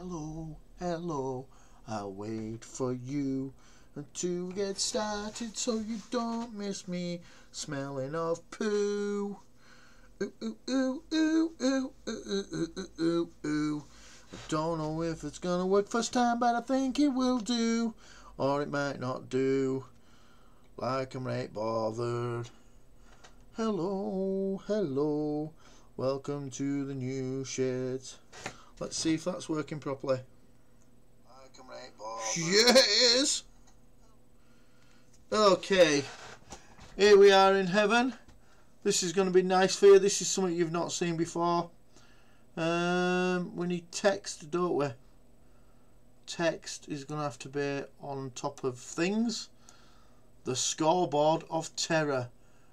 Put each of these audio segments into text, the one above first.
Hello, hello, I'll wait for you to get started so you don't miss me smelling of poo. Ooh, ooh, ooh, ooh, ooh, ooh, ooh, ooh, ooh, ooh. I don't know if it's gonna work first time, but I think it will do. Or it might not do. Like I'm right bothered. Hello, hello. Welcome to the new shit. Let's see if that's working properly. Like I'm right bothered. Yeah, it is. Okay. Here we are in heaven. This is going to be nice for you. This is something you've not seen before. We need text, don't we? Text is going to have to be on top of things. The scoreboard of terror.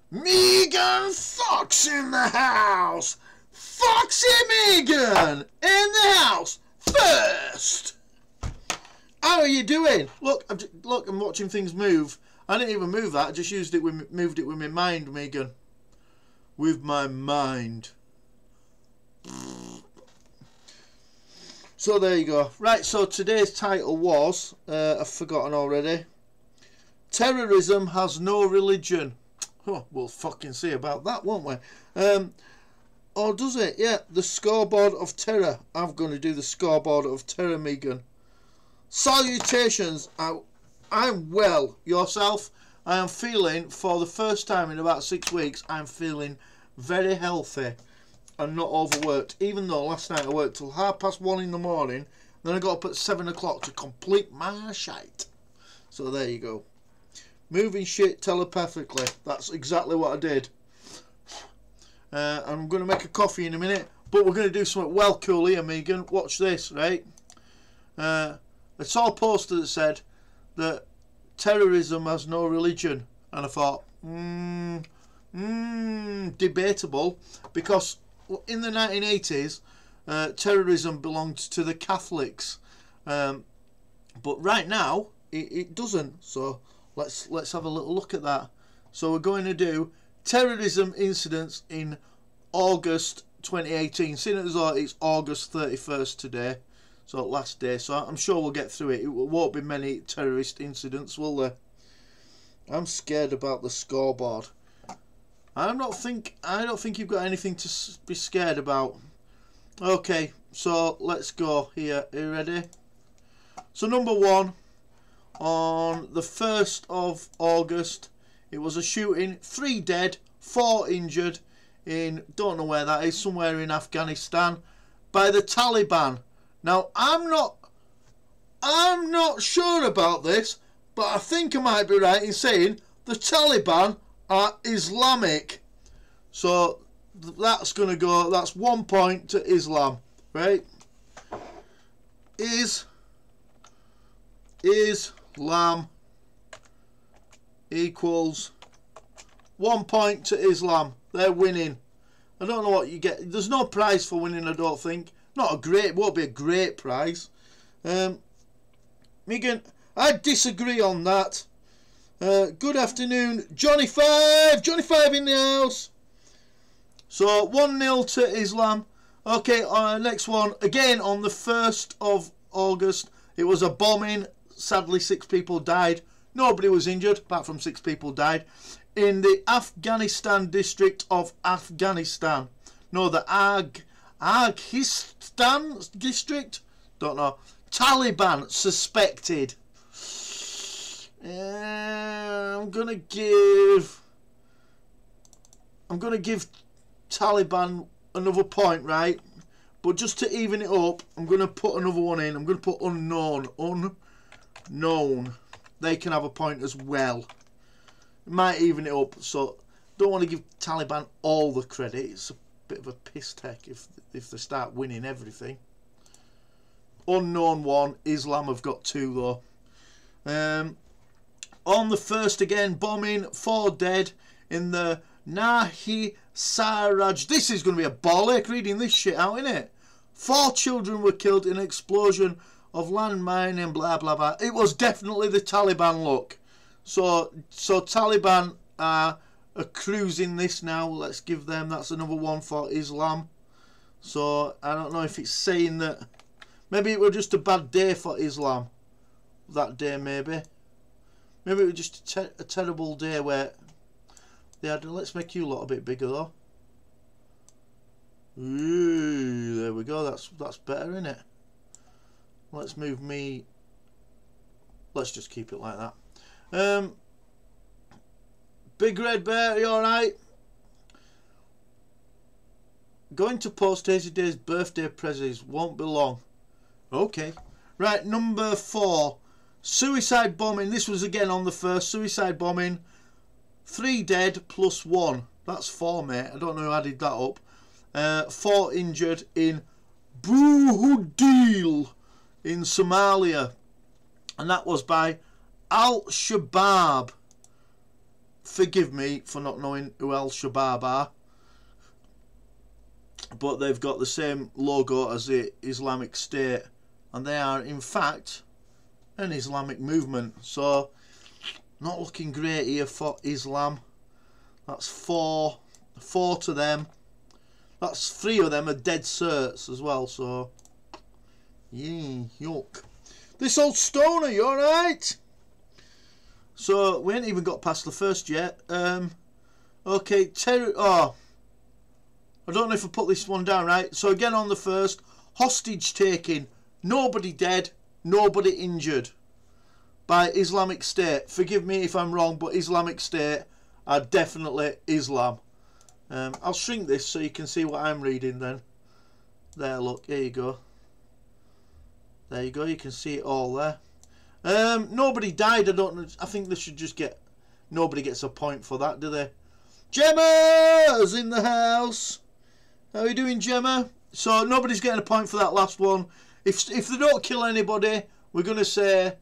Megan Fox in the house. Foxy Megan in the house first. How are you doing? Look, I'm watching things move. I didn't even move that. I just moved it with my mind, Megan. With my mind. So there you go. Right, so today's title was, I've forgotten already. Terrorism has no religion. Oh, we'll fucking see about that, won't we? Or does it? Yeah, the scoreboard of terror. I'm going to do the scoreboard of terror, Megan. Salutations. I'm well. Yourself? I am feeling, for the first time in about 6 weeks, I'm feeling very healthy and not overworked. Even though last night I worked till 1:30 in the morning, then I got up at 7 o'clock to complete my shite. So there you go. Moving shit telepathically. That's exactly what I did. I'm going to make a coffee in a minute, but we're going to do something well cool here, Megan. Watch this, right? I saw a poster that said that terrorism has no religion, and I thought, debatable, because in the 1980s, terrorism belonged to the Catholics, but right now it doesn't. So let's have a little look at that. So we're going to do terrorism incidents in August 2018. Seeing as though it's August 31st today, so last day, so I'm sure we'll get through it. It won't be many terrorist incidents, will there? I'm scared about the scoreboard. I don't think you've got anything to be scared about. Okay, so let's go here. Are you ready? So number one, on the 1st of August, it was a shooting, 3 dead, 4 injured in, don't know where that is, somewhere in Afghanistan, by the Taliban. Now, I'm not sure about this, but I think I might be right in saying the Taliban are Islamic. So that's going to go, that's 1 point to Islam, right? Islam equals 1 point to Islam. They're winning. I don't know what you get. There's no prize for winning, I don't think. Not a great, won't be a great prize. Megan, I disagree on that. Good afternoon, Johnny 5. Johnny 5 in the house. So 1-0 to Islam. Okay, next one. Again on the 1st of August. It was a bombing. Sadly, 6 people died. Nobody was injured, apart from 6 people died. In the Afghanistan district of Afghanistan. No, the Aghistan district? Don't know. Taliban suspected. I'm gonna give Taliban another point, right? But just to even it up, I'm gonna put another one in. I'm gonna put unknown. Unknown. They can have a point as well. It might even it up. So don't want to give Taliban all the credit. It's a bit of a piss take if they start winning everything. Unknown 1. Islam have got 2 though. On the 1st again, bombing, 4 dead in the Nahi Saraj. This is going to be a ball ache reading this shit out, isn't it? 4 children were killed in an explosion of landmine and blah blah blah. It was definitely the Taliban, look. So Taliban are cruising this now. Let's give them, that's another 1 for Islam. So I don't know if it's saying that Maybe it was just a bad day for Islam that day. Maybe it was just a terrible day where they had. Let's make you a little bit bigger though. Ooh, there we go. That's better, isn't it? Let's move me. Let's just keep it like that. Big Red Bear, are you alright? Going to post Hazy Day's birthday prezzies. Won't be long. Okay. Right, number 4. Suicide bombing. This was again on the first. Suicide bombing. 3 dead plus 1. That's 4, mate. I don't know who added that up. 4 injured in Buhudil in Somalia. And that was by Al-Shabaab. Forgive me for not knowing who Al-Shabaab are. But they've got the same logo as the Islamic State. And they are, in fact, an Islamic movement. So, not looking great here for Islam. That's 4 to them. That's 3 of them are dead certs as well. So, yeah, yuck. This old stoner, you alright? So, we ain't even got past the first yet. Okay, oh, I don't know if I put this one down right. So, again on the first, hostage taking. Nobody dead, nobody injured by Islamic State. Forgive me if I'm wrong, but Islamic State are definitely Islam. I'll shrink this so you can see what I'm reading then. There, look, here you go. There you go, you can see it all there. Nobody died, I think they should just get... Nobody gets a point for that, do they? Gemma's in the house. How are you doing, Gemma? So, nobody's getting a point for that last one. If they don't kill anybody, we're going to say,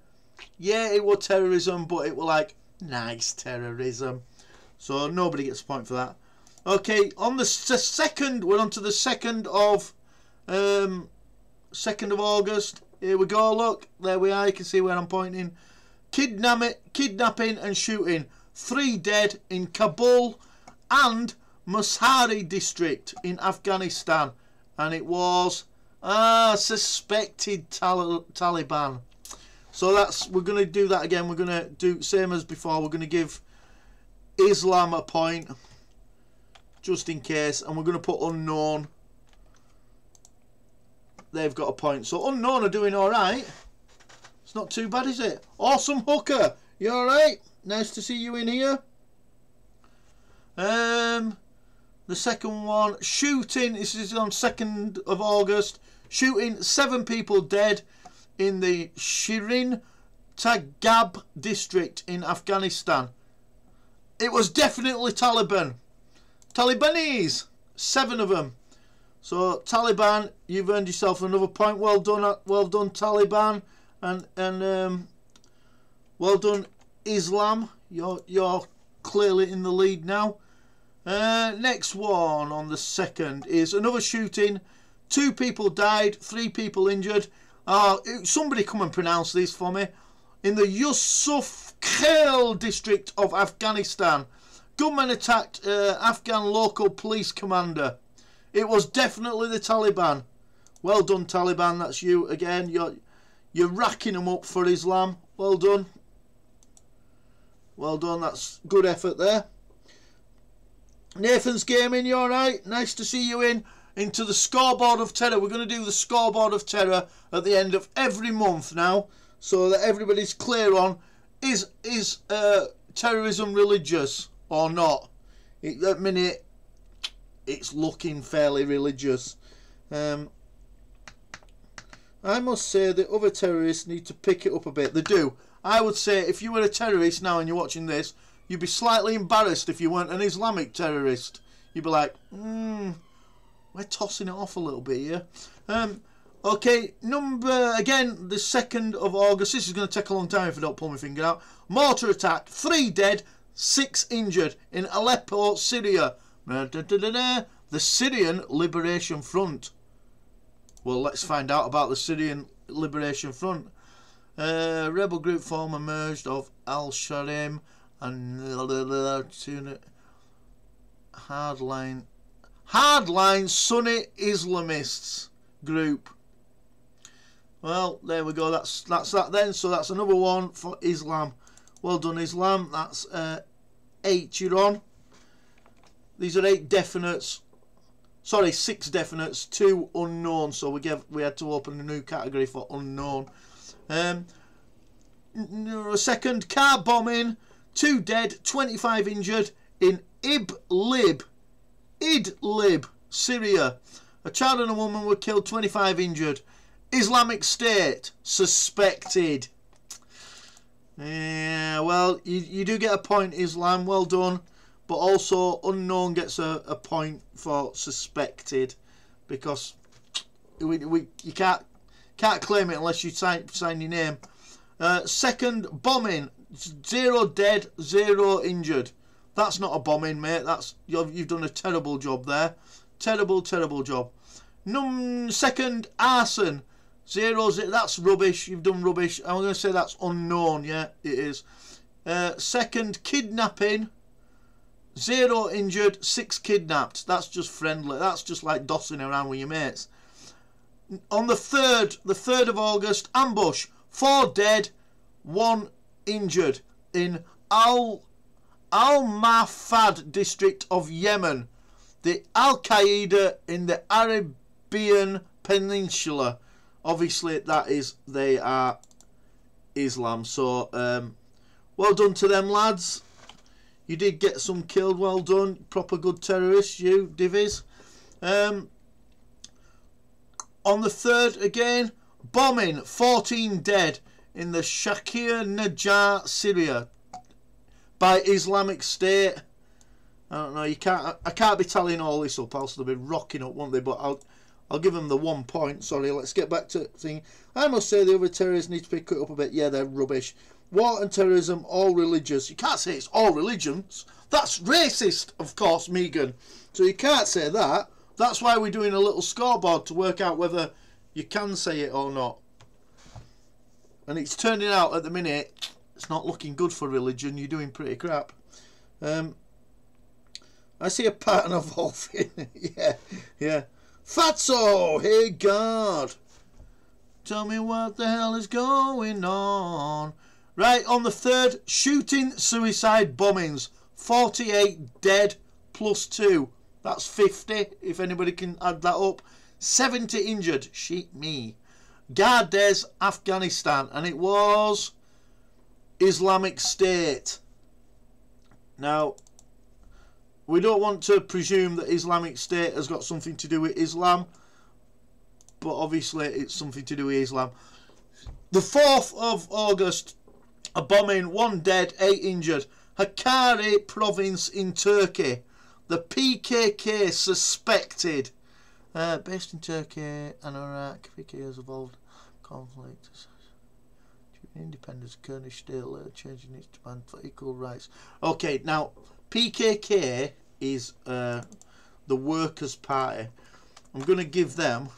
yeah, it was terrorism, but it was like, nice terrorism. So, nobody gets a point for that. Okay, on the second, we're on to the 2nd of August. Here we go, look. There we are, you can see where I'm pointing. Kidnapping and shooting. 3 dead in Kabul and Mashari district in Afghanistan. And it was suspected Taliban. So we're going to do that again. We're going to do same as before. We're going to give Islam a point. Just in case. And we're going to put unknown. They've got a point. So unknown are doing alright. It's not too bad, is it? Awesome Hooker. You alright? Nice to see you in here. The second one. Shooting. This is on 2nd of August. Shooting 7 people dead in the Shirin Tagab district in Afghanistan. It was definitely Taliban. Talibanese. 7 of them. So Taliban, you've earned yourself another point. Well done, Taliban, and well done, Islam. You're clearly in the lead now. Next one on the 2nd is another shooting. 2 people died, 3 people injured. Somebody come and pronounce this for me. In the Yusuf Khail district of Afghanistan, gunmen attacked Afghan local police commander. It was definitely the Taliban. Well done, Taliban. That's you again. You're racking them up for Islam. Well done. Well done. That's good effort there. Nathan's Gaming, you alright? Nice to see you into the scoreboard of terror. We're going to do the scoreboard of terror at the end of every month now, so that everybody's clear on is terrorism religious or not. At the minute, it's looking fairly religious. I must say that other terrorists need to pick it up a bit. They do. I would say if you were a terrorist now and you're watching this, you'd be slightly embarrassed if you weren't an Islamic terrorist. You'd be like, we're tossing it off a little bit here. Okay, again, the 2nd of August. This is going to take a long time if I don't pull my finger out. Mortar attack, 3 dead, 6 injured in Aleppo, Syria. The Syrian Liberation Front. Well, let's find out about the Syrian Liberation Front. Rebel group form emerged of Al-Sharim and hardline Sunni Islamists group. Well, there we go. That's that then. So that's another one for Islam. Well done, Islam. That's 8 you're on. These are 8 definites. Sorry, 6 definites, 2 unknown. So we had to open a new category for unknown. Second, car bombing, 2 dead, 25 injured in Idlib, Syria. A child and a woman were killed, 25 injured. Islamic State, suspected. Yeah, well, you do get a point, Islam. Well done. But also, unknown gets a point for suspected, because you can't claim it unless you sign your name. Second, bombing, 0 dead, 0 injured. That's not a bombing, mate. You've done a terrible job there. Terrible job. Second, arson, 0. That's rubbish. You've done rubbish. I'm going to say that's unknown. Yeah, it is. Second, kidnapping, 0 injured, 6 kidnapped. That's just friendly. That's just like dossing around with your mates. On the 3rd of August, ambush, 4 dead, 1 injured in Al-Mafad district of Yemen. The Al-Qaeda in the Arabian Peninsula. Obviously, they are Islam. So, well done to them, lads. You did get some killed. Well done. Proper good terrorists, you divvies. On the 3rd again, bombing, 14 dead in the Shakir Najjar, Syria, by Islamic State. I don't know. I can't be tallying all this up, else they'll be rocking up, won't they? But I'll give them the 1 point. Sorry. Let's get back to thing. I must say the other terrorists need to pick it up a bit. Yeah, they're rubbish. War and terrorism, all religious. You can't say it's all religions. That's racist, of course, Megan. So you can't say that. That's why we're doing a little scoreboard to work out whether you can say it or not. And it's turning out at the minute it's not looking good for religion. You're doing pretty crap. I see a pattern evolving. yeah. Fatso, hey God, tell me what the hell is going on. Right, on the 3rd, shooting, suicide, bombings, 48 dead plus 2. That's 50, if anybody can add that up. 70 injured, sheet me. Gardez, Afghanistan, and it was Islamic State. Now, we don't want to presume that Islamic State has got something to do with Islam, but obviously it's something to do with Islam. The 4th of August, a bombing, 1 dead, 8 injured. Hakkari province in Turkey. The PKK suspected. Based in Turkey and Iraq, PKK has evolved conflict. Independence, Kurdish state later changing its demand for equal rights. Okay, now PKK is the Workers' Party. I'm going to give them,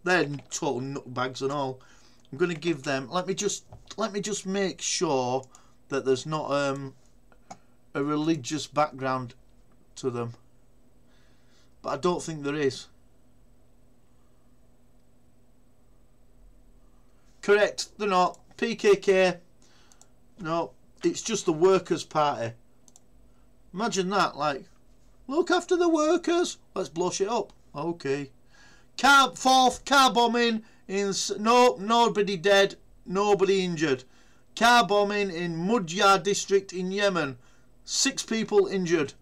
they're total nutbags and all. I'm going to give them. Let me just make sure that there's not a religious background to them. But I don't think there is. Correct, they're not. PKK, no, it's just the Workers' Party. Imagine that, like, look after the workers, let's blow shit up. Okay. 4th, car bombing in, no, nobody dead, nobody injured. Car bombing in Mudya district in Yemen, 6 people injured.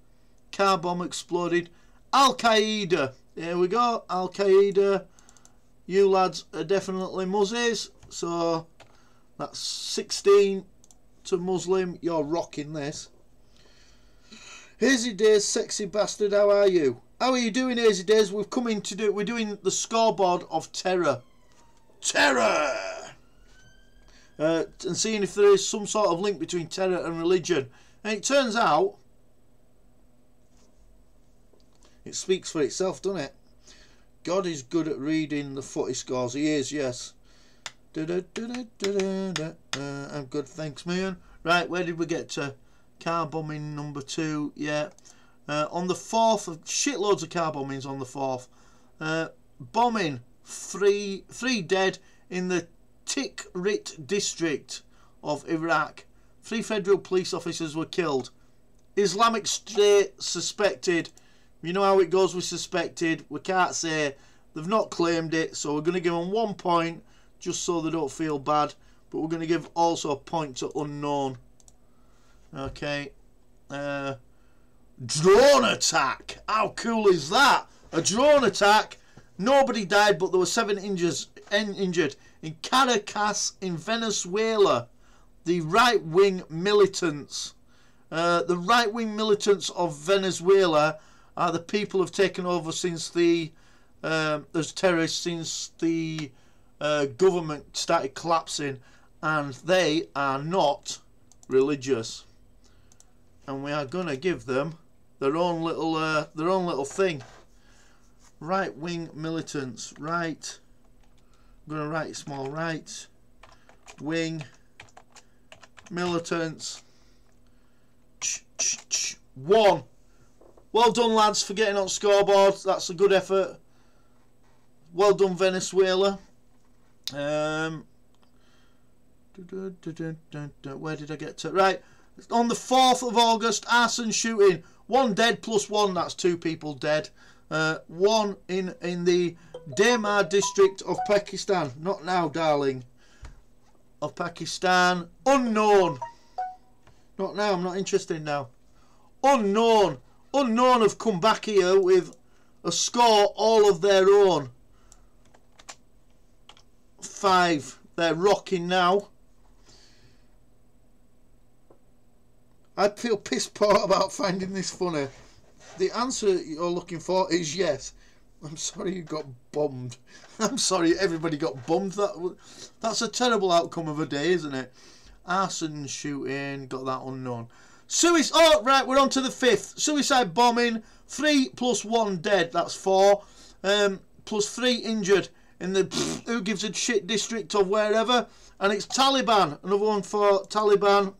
Car bomb exploded. Al-Qaeda, here we go, Al-Qaeda. You lads are definitely muzzies, so that's 16 to Muslim. You're rocking this. Hazy Days, sexy bastard, how are you? How are you doing, Hazy Days? We've come in to do, we're doing the scoreboard of terror. Terror! And seeing if there is some sort of link between terror and religion. And it turns out, it speaks for itself, doesn't it? God is good at reading the footy scores. He is, yes. I'm good, thanks, man. Right, where did we get to? Car bombing number 2, yeah. On the 4th, shitloads of car bombings on the 4th. Bombing, 3 dead in the Tikrit district of Iraq. 3 federal police officers were killed. Islamic State suspected. You know how it goes with suspected. We can't say. They've not claimed it, so we're going to give them 1 point just so they don't feel bad. But we're going to give also a point to unknown. Okay. Drone attack. How cool is that? A drone attack. Nobody died, but there were 7 injured in Caracas in Venezuela. The right-wing militants. The right-wing militants of Venezuela are the people who have taken over since the as terrorists since the government started collapsing, and they are not religious. And we are gonna give them their own little thing. Right-wing militants. Right. I'm gonna write small. Right wing militants. 1. Well done, lads, for getting on scoreboard. That's a good effort. Well done, Venezuela. Where did I get to? Right. On the 4th of August, arson shooting. 1 dead plus 1. That's 2 people dead. 1 in the Dammar district of Pakistan. Not now, darling. Of Pakistan. Unknown. Not now. I'm not interested now. Unknown. Unknown have come back here with a score all of their own. 5. They're rocking now. I feel piss poor about finding this funny. The answer you're looking for is yes. I'm sorry you got bombed. I'm sorry everybody got bombed. That's a terrible outcome of a day, isn't it? Arson shooting. Got that unknown. Suicide. Oh, right. We're on to the 5th. Suicide bombing. 3 plus 1 dead. That's 4. Plus 3 injured in the who gives a shit district of wherever. And it's Taliban. Another one for Taliban.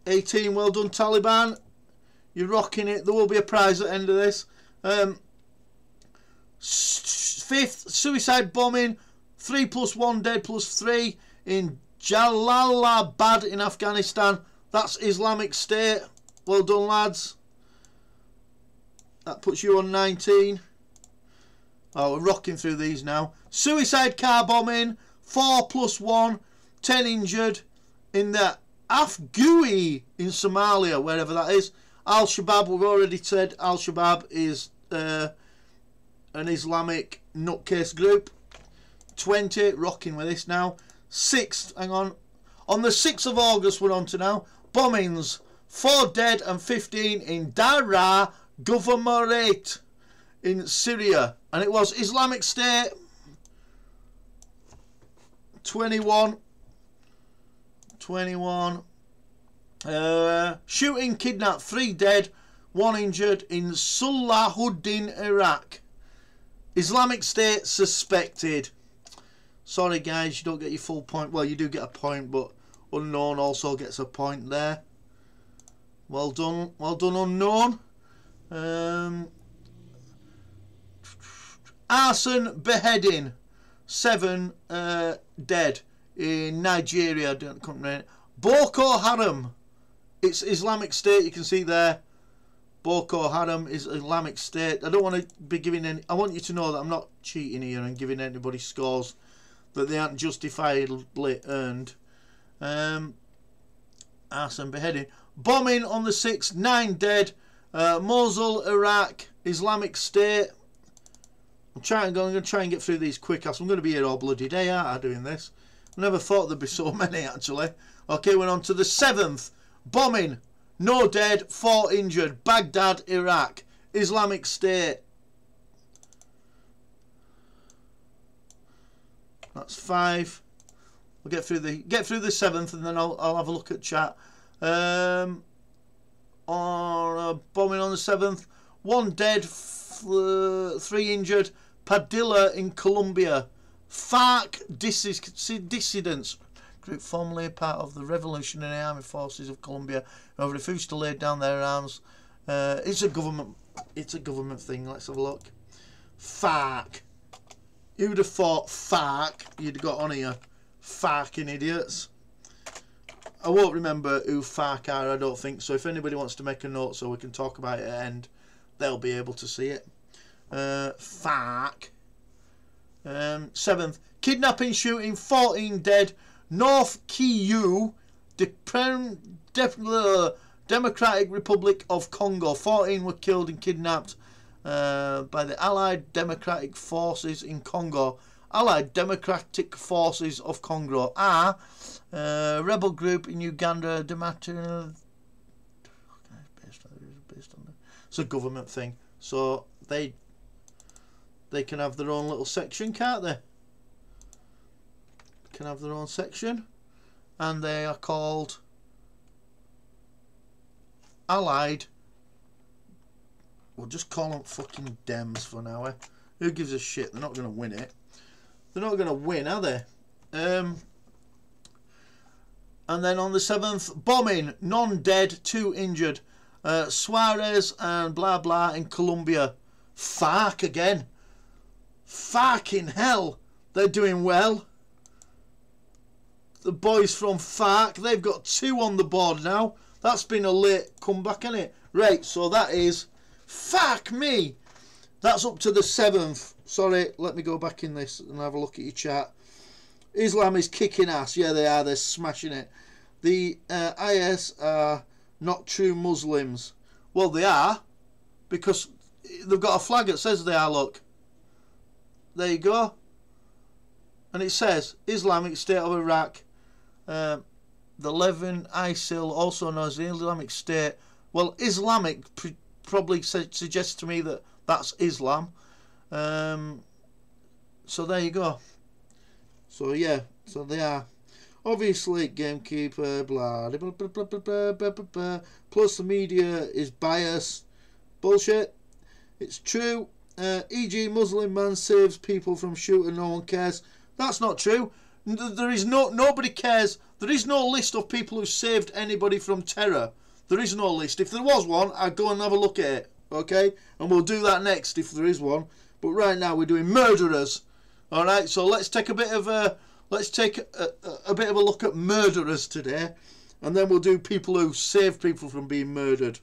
18. Well done, Taliban. You're rocking it. There will be a prize at the end of this. 5th, suicide bombing. 3 plus 1 dead plus 3 in Jalalabad in Afghanistan. That's Islamic State. Well done, lads. That puts you on 19. Oh, we're rocking through these now. Suicide car bombing. 4 plus 1. 10 injured in the Afgui in Somalia, wherever that is. Al-Shabaab, we've already said Al-Shabaab is an Islamic nutcase group. 20, rocking with this now. 6th, hang on. On the 6th of August, we're on to now. Bombings. 4 dead and 15 in Daraa Governorate in Syria. And it was Islamic State. 21. Shooting, kidnap, 3 dead, 1 injured in Salahuddin, Iraq. Islamic State suspected. Sorry guys, you don't get your full point. Well, you do get a point, but unknown also gets a point there. Well done, unknown. Arson, beheading, 7 dead in Nigeria. Don't come right. Boko Haram. It's Islamic State. You can see there. Boko Haram is Islamic State. I don't want to be giving any. I want you to know that I'm not cheating here and giving anybody scores that they aren't justifiably earned. Arson, beheading, bombing on the 6th. 9 dead. Mosul, Iraq. Islamic State. I'm going to try and get through these quick. I'm going to be here all bloody day, aren't I, doing this? I never thought there'd be so many, actually. Okay, we're on to the 7th. Bombing. No dead, 4 injured. Baghdad, Iraq. Islamic State. That's 5. We'll get through the 7th, and then I'll have a look at chat. Bombing on the 7th. 1 dead, 3 injured. Padilla in Colombia. FARC dissidents group formerly part of the Revolutionary Army Forces of Colombia have refused to lay down their arms. It's a government thing. Let's have a look. FARC. Who'd have thought FARC you'd got on here? Farking idiots. I won't remember who FARC are, I don't think. So if anybody wants to make a note so we can talk about it at the end, they'll be able to see it. FARC. 7th. Kidnapping, shooting, 14 dead. North Kivu, Democratic Republic of Congo. 14 were killed and kidnapped by the Allied Democratic Forces in Congo. Allied Democratic Forces of Congo are rebel group in Uganda. It's a government thing, so they can have their own little section, can't they? Can have their own section, and they are called Allied. We'll just call them fucking Dems for now. Who gives a shit? They're not going to win it. They're not going to win, are they? And then on the 7th, bombing, none dead, 2 injured. Suarez and blah blah in Colombia. FARC again. Fucking hell, they're doing well. The boys from FARC, they've got 2 on the board now. That's been a late comeback, isn't it? Right, so that is, fuck me. That's up to the 7th. Sorry, let me go back in this and have a look at your chat. Islam is kicking ass. Yeah, they are. They're smashing it. The IS are not true Muslims. Well, they are, because they've got a flag that says they are, look. There you go. And it says, Islamic State of Iraq. The Levant, ISIL, also known as the Islamic State. Well, Islamic probably suggests to me that that's Islam. So there you go. So yeah, so they are. Obviously, gamekeeper, blah, blah, blah, blah, blah, blah, blah, blah, blah. Plus the media is biased. Bullshit. It's true. E.g. Muslim man saves people from shooting, no one cares. That's not true. There is nobody cares. There is no list of people who saved anybody from terror. There is no list. If there was one, I'd go and have a look at it. Okay? And we'll do that next if there is one. But right now we're doing murderers. Alright, so let's take a bit of a bit of a look at murderers today. And then we'll do people who save people from being murdered.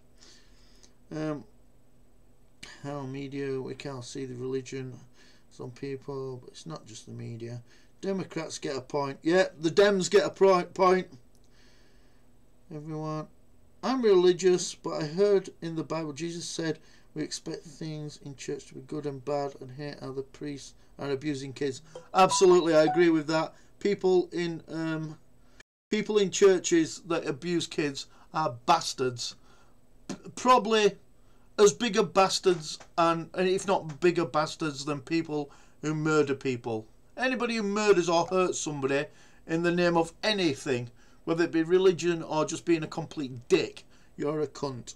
How media, we can't see the religion. Some people, but it's not just the media. Democrats get a point. Yeah, the Dems get a point. Everyone. I'm religious, but I heard in the Bible Jesus said we expect things in church to be good and bad and hate how the priests are abusing kids. Absolutely, I agree with that. People in churches that abuse kids are bastards. Probably as bigger bastards and if not bigger bastards than people who murder people. Anybody who murders or hurts somebody in the name of anything, whether it be religion or just being a complete dick, you're a cunt.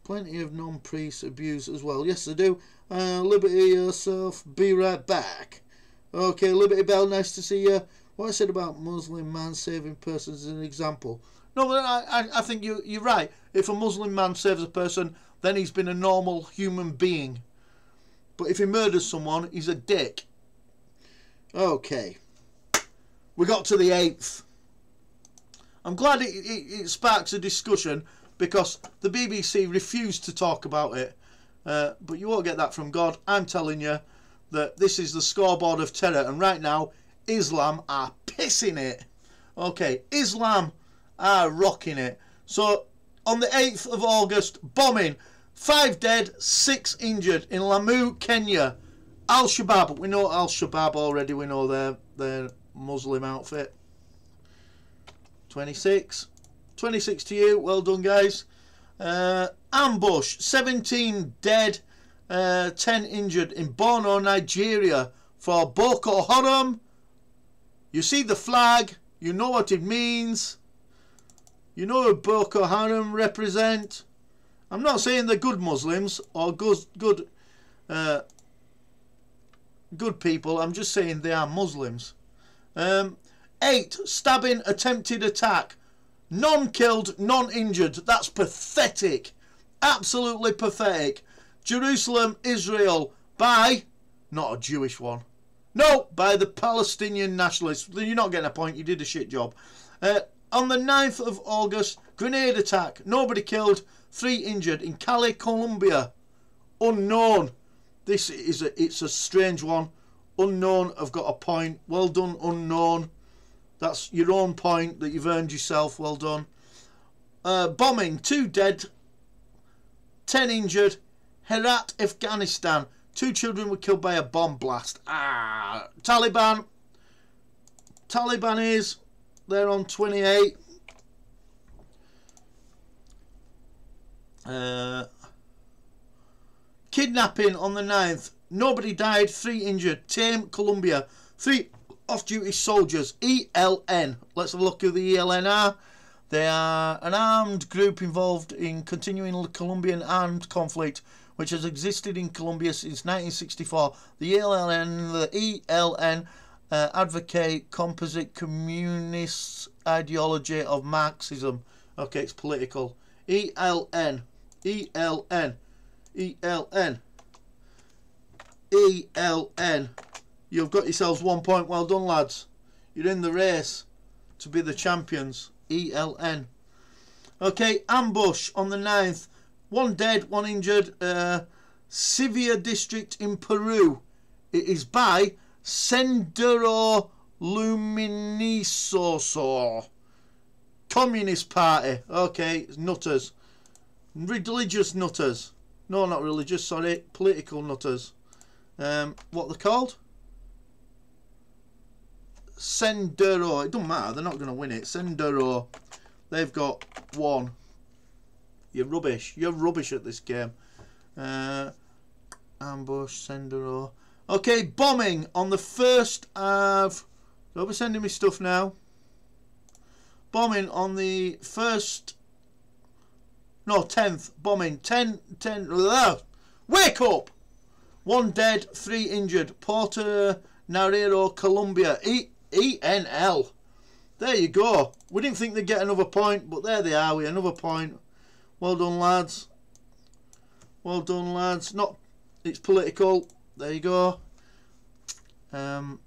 Plenty of non-priests abuse as well. Yes, they do. Liberty yourself. Be right back. Okay, Liberty Bell, nice to see you. What I said about Muslim man saving persons is an example. No, I think you're right. If a Muslim man saves a person, then he's been a normal human being. But if he murders someone, he's a dick. Okay. We got to the 8th. I'm glad it sparks a discussion because the BBC refused to talk about it. But you won't get that from God. I'm telling you that this is the scoreboard of terror. And right now, Islam are pissing it. Okay, Islam are rocking it. So, on the 8th of August, bombing. 5 dead, 6 injured in Lamu, Kenya. Al-Shabaab. We know Al-Shabaab already. We know their Muslim outfit. 26. 26 to you. Well done, guys. Ambush. 17 dead, 10 injured in Borno, Nigeria for Boko Haram. You see the flag. You know what it means. You know who Boko Haram represent. I'm not saying they're good Muslims or good people. I'm just saying they are Muslims. 8. Stabbing, attempted attack. None killed, none injured. That's pathetic. Absolutely pathetic. Jerusalem, Israel, by, not a Jewish one, No, by the Palestinian nationalists. You're not getting a point. You did a shit job. On the 9th of August, grenade attack. Nobody killed, 3 injured in Cali, Colombia. Unknown. It's a strange one. Unknown have got a point. Well done, unknown. That's your own point that you've earned yourself. Well done. Bombing. 2 dead, 10 injured. Herat, Afghanistan. 2 children were killed by a bomb blast. Taliban. Taliban they're on 28. Kidnapping on the 9th. Nobody died, 3 injured. Tame, Colombia. 3 off-duty soldiers. ELN. Let's have a look who the ELN are. They are an armed group involved in continuing the Colombian armed conflict, which has existed in Colombia since 1964. The ELN advocate composite communist ideology of Marxism. Okay, it's political. ELN. ELN. ELN. ELN. You've got yourselves 1 point. Well done, lads. You're in the race to be the champions. ELN. Okay, ambush on the 9th. 1 dead, 1 injured. Sevilla district in Peru. It is by Sendero Luminoso. Communist Party. Okay, it's nutters. Religious nutters. No, not religious, sorry. Political nutters. What they're called? Sendero. It doesn't matter. They're not going to win it. Sendero. They've got 1. You're rubbish. You're rubbish at this game. Ambush. Sendero. Okay, bombing on the 1st of... Don't be sending me stuff now. Bombing on the 1st... No, 10th. Bombing. 10... Wake up! 1 dead, 3 injured. Puerto Narero, Colombia. ENL. There you go. We didn't think they'd get another point, but there they are with another point. Well done, lads. Well done, lads. Not... It's political. There you go. On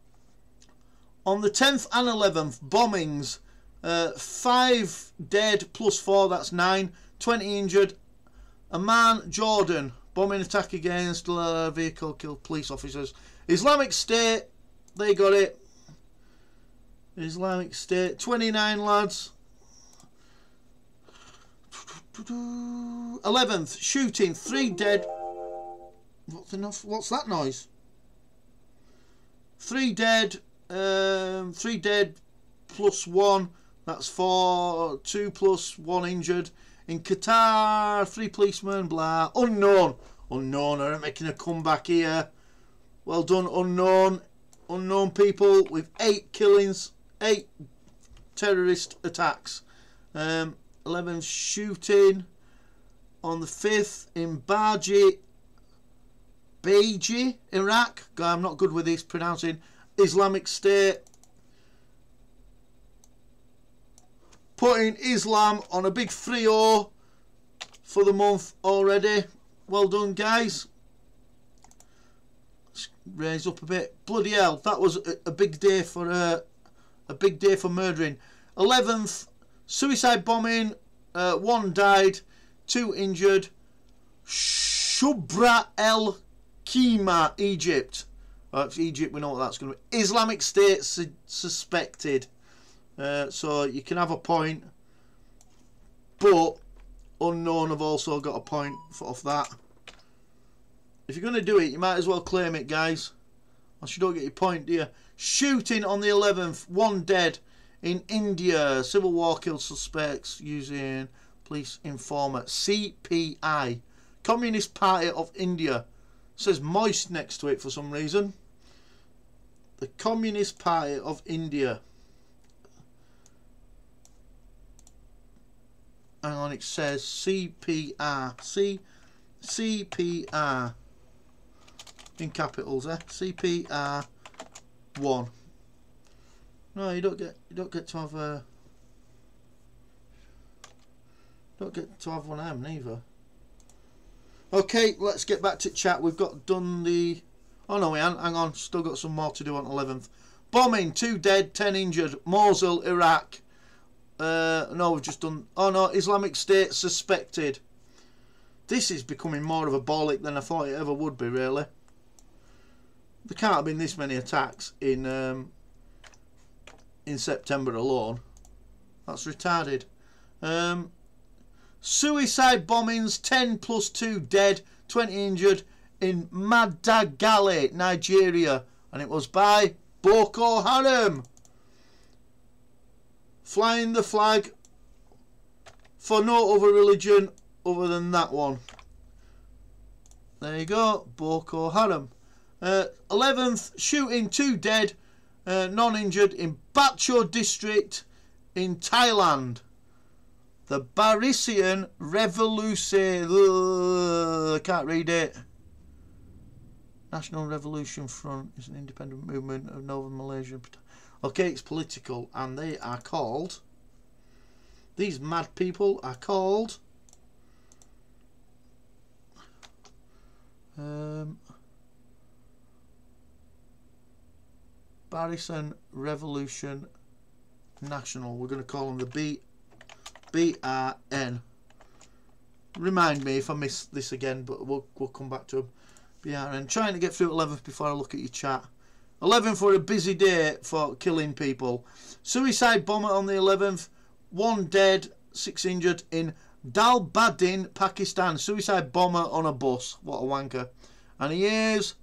the 10th and 11th, bombings. 5 dead plus 4, that's 9. 20 injured. Amman, Jordan. Bombing attack against vehicle, killed police officers. Islamic State. They got it. Islamic State. 29 lads. 11th, shooting. 3 dead. What's that noise? 3 dead. 3 dead plus 1. That's 4. 2 plus 1 injured. In Qatar, 3 policemen. Blah. Unknown. Unknown are making a comeback here. Well done, unknown. Unknown people with 8 killings. 8 terrorist attacks. 11 shooting on the 5th in Baiji, Iraq. I'm not good with this pronouncing. Islamic State. Putting Islam on a big 3-0 for the month already. Well done, guys. Let's raise up a bit. Bloody hell, that was a big day for murdering. 11th, suicide bombing. 1 died, 2 injured. Shubra El Kima, Egypt. It's Egypt, we know what that's going to be. Islamic State suspected. So you can have a point. But unknown have also got a point off that. If you're going to do it, you might as well claim it, guys. Else you don't get your point, do you? Shooting on the 11th. 1 dead in India. Civil war killed suspects using police informer. CPI. Communist Party of India. It says moist next to it for some reason. The Communist Party of India. Hang on, it says CPR. CPR. In capitals, CPR 1. No, you don't get to have a one of them neither. Okay, let's get back to chat. We've got done the Oh no, we haven't. Hang on. Still got some more to do on 11th. Bombing, 2 dead, 10 injured. Mosul, Iraq. No, we've just done... Oh no, Islamic State suspected. This is becoming more of a bollock than I thought it ever would be, really. There can't have been this many attacks in September alone. That's retarded. Suicide bombings, 10 plus 2 dead, 20 injured in Madagali, Nigeria. And it was by Boko Haram. Flying the flag for no other religion other than that one. There you go, Boko Haram. 11th, shooting 2 dead, none injured in Bacho district in Thailand. The Barisan Revolution... I can't read it. National Revolution Front is an independent movement of Northern Malaysia. Okay, it's political, and they are called... These mad people are called... Barisan Revolution National. We're going to call them the BRN. Remind me if I miss this again, but we'll come back to them. BRN. Trying to get through 11th before I look at your chat. 11th were a busy day for killing people. Suicide bomber on the 11th. 1 dead, 6 injured in Dalbadin, Pakistan. Suicide bomber on a bus. What a wanker. And he is...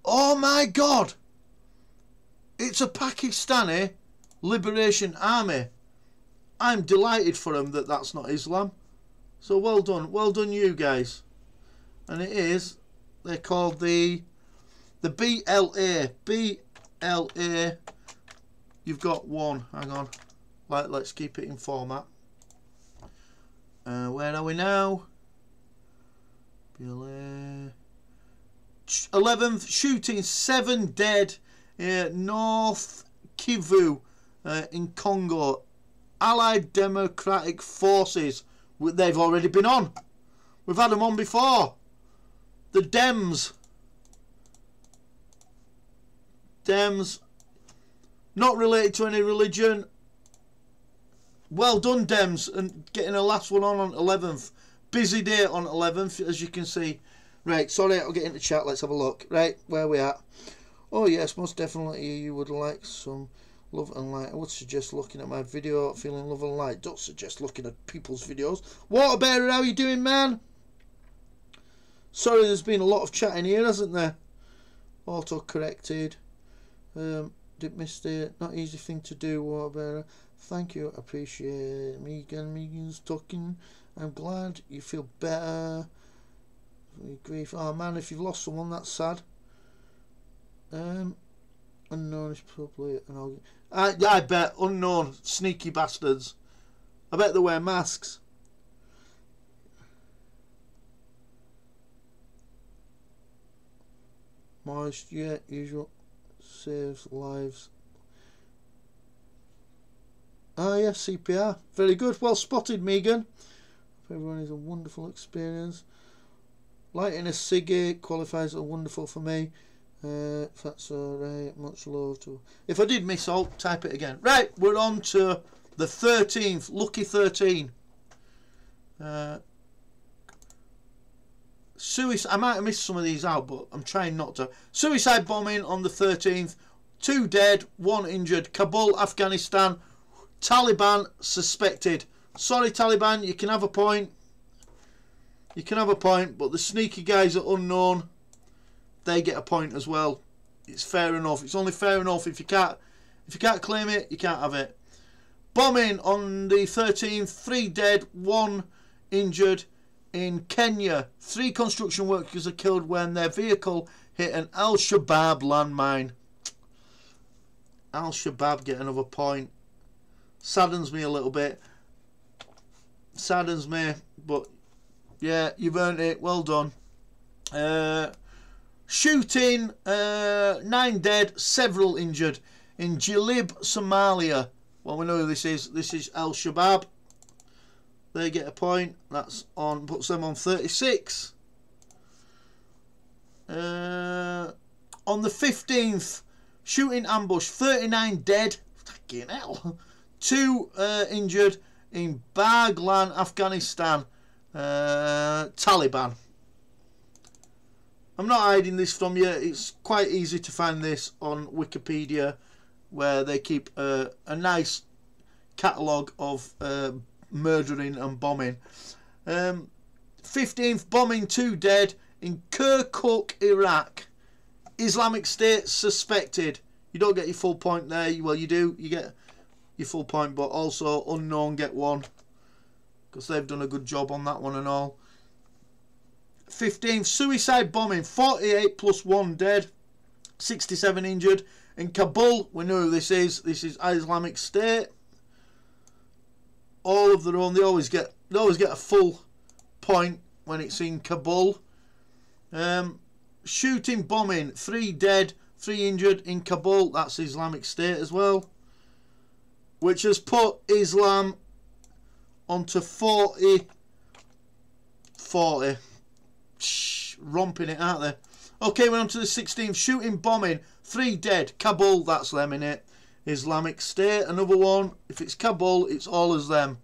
Oh my God! It's a Pakistani Liberation Army. I'm delighted for them that that's not Islam. So well done you guys. And it is, they're called the BLA. BLA. You've got one. Hang on. Let's keep it in format. Where are we now? BLA. 11th, shooting 7 dead. North Kivu in Congo. Allied Democratic Forces. They've already been on. We've had them on before. The Dems. Dems. Not related to any religion. Well done, Dems. And getting a last one on 11th. Busy day on 11th, as you can see. Right, sorry, I'll get into chat. Let's have a look. Right, where we at? Oh, yes, most definitely you would like some love and light. I would suggest looking at my video, feeling love and light. Don't suggest looking at people's videos. Waterbearer, how you doing, man? Sorry, there's been a lot of chatting here, hasn't there? Auto-corrected. Did mistake. Not easy thing to do, Waterbearer. Thank you, appreciate it. Megan's talking. I'm glad you feel better. Grief. Oh man, if you've lost someone, that's sad. Unknown is probably I bet unknown sneaky bastards. I bet they wear masks. Moist, yeah, usual. Saves lives. Ah yes, CPR. Very good. Well spotted, Megan. Everyone is a wonderful experience. Lighting a ciggy qualifies as wonderful for me. If that's alright, much love to... If I did miss out, type it again. Right, we're on to the 13th. Lucky 13. Suicide... I might have missed some of these out, but I'm trying not to. Suicide bombing on the 13th. 2 dead, 1 injured. Kabul, Afghanistan. Taliban suspected. Sorry, Taliban, you can have a point. You can have a point, but the sneaky guys are unknown. They get a point as well. It's fair enough. It's only fair enough. If you can't claim it, you can't have it. Bombing on the 13th. 3 dead, 1 injured in Kenya. 3 construction workers are killed when their vehicle hit an Al-Shabaab landmine. Al-Shabaab get another point. Saddens me a little bit. Saddens me, but yeah, you've earned it. Well done. Shooting, 9 dead, several injured in Jilib, Somalia. Well, we know who this is. This is Al-Shabaab. They get a point. That's on, puts them on 36. On the 15th, shooting ambush, 39 dead. Fucking hell. 2 injured in Baghlan, Afghanistan. Taliban. I'm not hiding this from you. It's quite easy to find this on Wikipedia, where they keep a nice catalogue of murdering and bombing. 15th, bombing, 2 dead in Kirkuk, Iraq. Islamic State suspected. You don't get your full point there. Well, you do. You get your full point, but also unknown get 1. Because they've done a good job on that one and all. 15th, suicide bombing. 48 plus 1 dead. 67 injured. In Kabul, we know who this is. This is Islamic State. All of their own. They always get a full point when it's in Kabul. Shooting bombing, 3 dead, 3 injured in Kabul. That's Islamic State as well, which has put Islam onto 40. Romping it, aren't they? Okay, we're on to the 16th. Shooting bombing, 3 dead. Kabul, that's them in it. Islamic State, another one. If it's Kabul, it's all as them.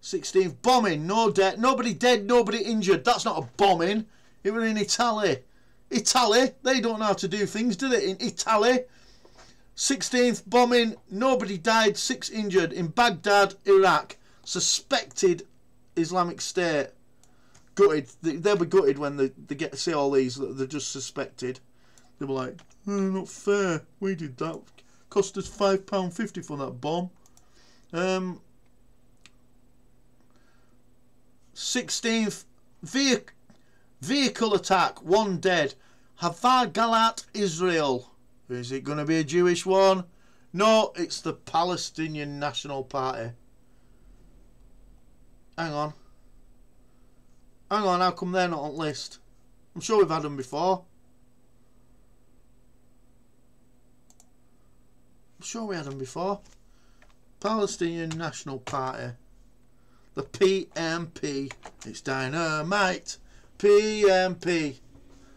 16th, bombing, no dead, nobody dead, nobody injured. That's not a bombing. It was in Italy. Italy, they don't know how to do things, do they? In Italy. 16th, bombing, nobody died, 6 injured in Baghdad, Iraq. Suspected Islamic State. Gutted. They'll be gutted when they get to see all these that they're just suspected. They'll be like, oh, not fair. We did that. Cost us £5.50 for that bomb. 16th, vehicle attack, 1 dead. Havar Galat, Israel. Is it going to be a Jewish one? No, it's the Palestinian National Party. Hang on. Hang on, how come they're not on the list? I'm sure we've had them before. I'm sure we had them before. Palestinian National Party. The PMP. It's dynamite. PMP.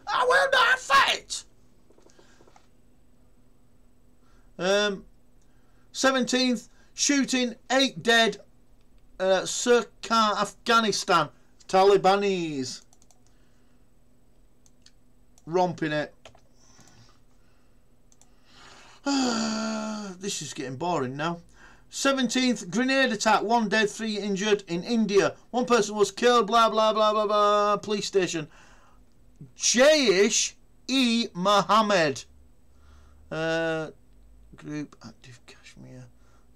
I will not fight. 17th, shooting, 8 dead. Sirkar, Afghanistan. Talibanese. Romping it. This is getting boring now. 17th, grenade attack, 1 dead, 3 injured in India. 1 person was killed, blah, blah, blah, blah, blah. Police station. Jaish-e-Mohammed. Group, active Kashmir.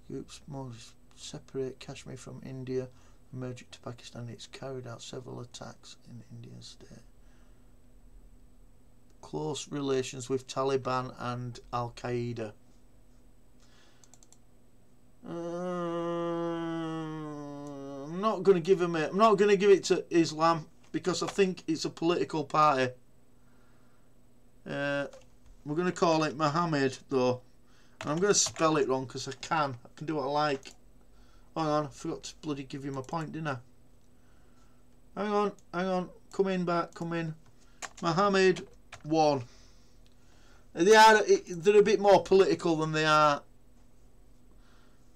Groups more separate Kashmir from India. Emerging to Pakistan. It's carried out several attacks in the Indian state. Close relations with Taliban and Al-Qaeda. I'm not going to give him it. I'm not going to give it to Islam because I think it's a political party. We're going to call it Mohammed though. And I'm going to spell it wrong because I can do what I like. Hang on, I forgot to bloody give you my point, didn't I? Hang on. Come in back, come in. Mohammed 1. They're a bit more political than they are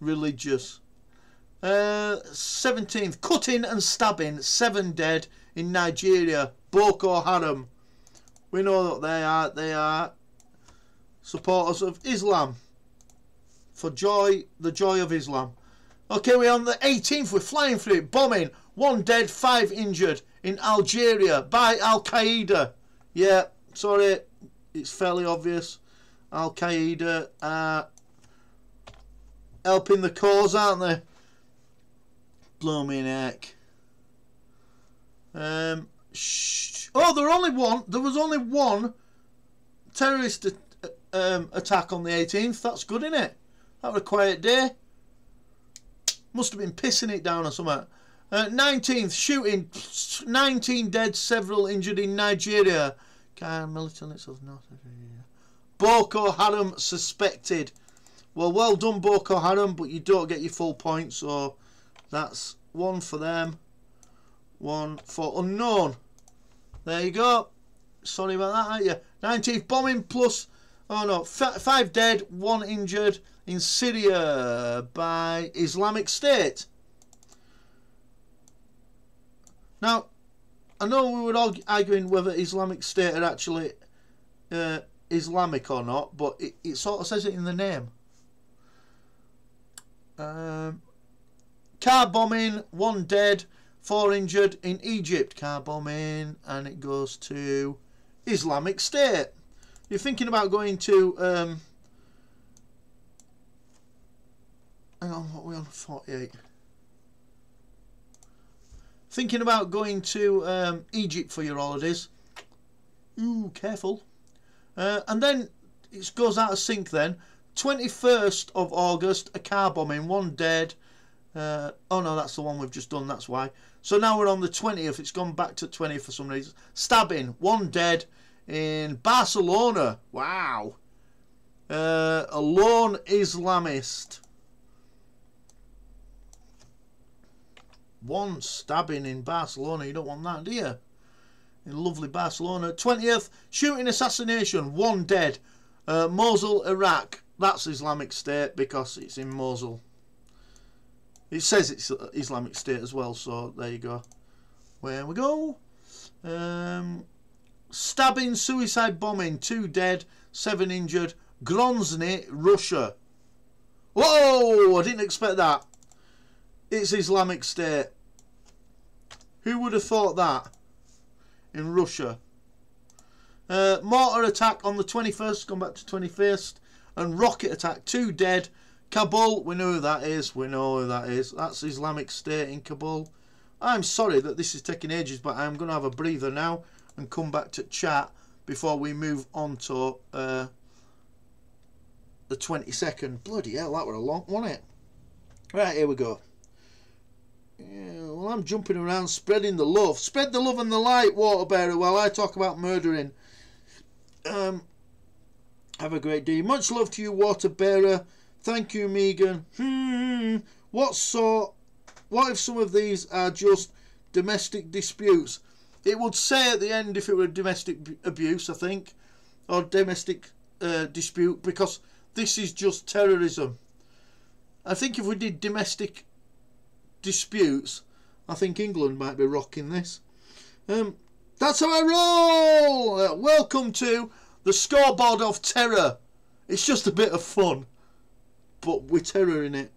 religious. 17th, cutting and stabbing, 7 dead in Nigeria. Boko Haram. We know that they are supporters of Islam. For joy, the joy of Islam. Okay, we're on the 18th. We're flying through it. Bombing. 1 dead, 5 injured in Algeria by Al-Qaeda. Yeah, sorry. It's fairly obvious. Al-Qaeda are helping the cause, aren't they? Blooming heck. Oh, there was only one terrorist attack on the 18th. That's good, isn't it? That was a quiet day. Must have been pissing it down or something. 19th, shooting, 19 dead, several injured in Nigeria. Militants of North Nigeria. Boko Haram suspected. Well done, Boko Haram, but you don't get your full point, so that's 1 for them. 1 for unknown. There you go. Sorry about that, aren't you? 19th bombing plus, oh no, 5 dead, 1 injured in Syria by Islamic State. Now, I know we were all arguing whether Islamic State are actually Islamic or not, but it sort of says it in the name. Car bombing, 1 dead, 4 injured in Egypt. Car bombing, and it goes to Islamic State. You're thinking about going to hang on, what are we on? 48. Thinking about going to Egypt for your holidays. Ooh, careful. And then it goes out of sync then. 21st of August, a car bombing, 1 dead. Oh no, that's the one we've just done, that's why. So now we're on the 20th. It's gone back to 20th for some reason. Stabbing, 1 dead in Barcelona. Wow. A lone Islamist. 1 stabbing in Barcelona. You don't want that, do you? In lovely Barcelona. 20th, shooting assassination, 1 dead. Mosul, Iraq. That's Islamic State because it's in Mosul. It says it's Islamic State as well, so there you go. Where we go. Stabbing, suicide bombing, 2 dead, 7 injured. Grozny, Russia. Whoa! I didn't expect that. It's Islamic State. Who would have thought that? In Russia. Mortar attack on the 21st, gone back to 21st. And rocket attack, 2 dead. Kabul, we know who that is. We know who that is. That's Islamic State in Kabul. I'm sorry that this is taking ages, but I'm going to have a breather now and come back to chat before we move on to the 22nd. Bloody hell, that were a long, wasn't it? Right, here we go. Yeah, well, I'm jumping around spreading the love. Spread the love and the light, Waterbearer, while I talk about murdering. Have a great day. Much love to you, Waterbearer. Thank you, Megan. What if some of these are just domestic disputes? It would say at the end if it were domestic abuse, I think, or domestic dispute, because this is just terrorism. I think if we did domestic disputes, I think England might be rocking this. That's how I roll. Welcome to the scoreboard of terror. It's just a bit of fun, but with terror in it.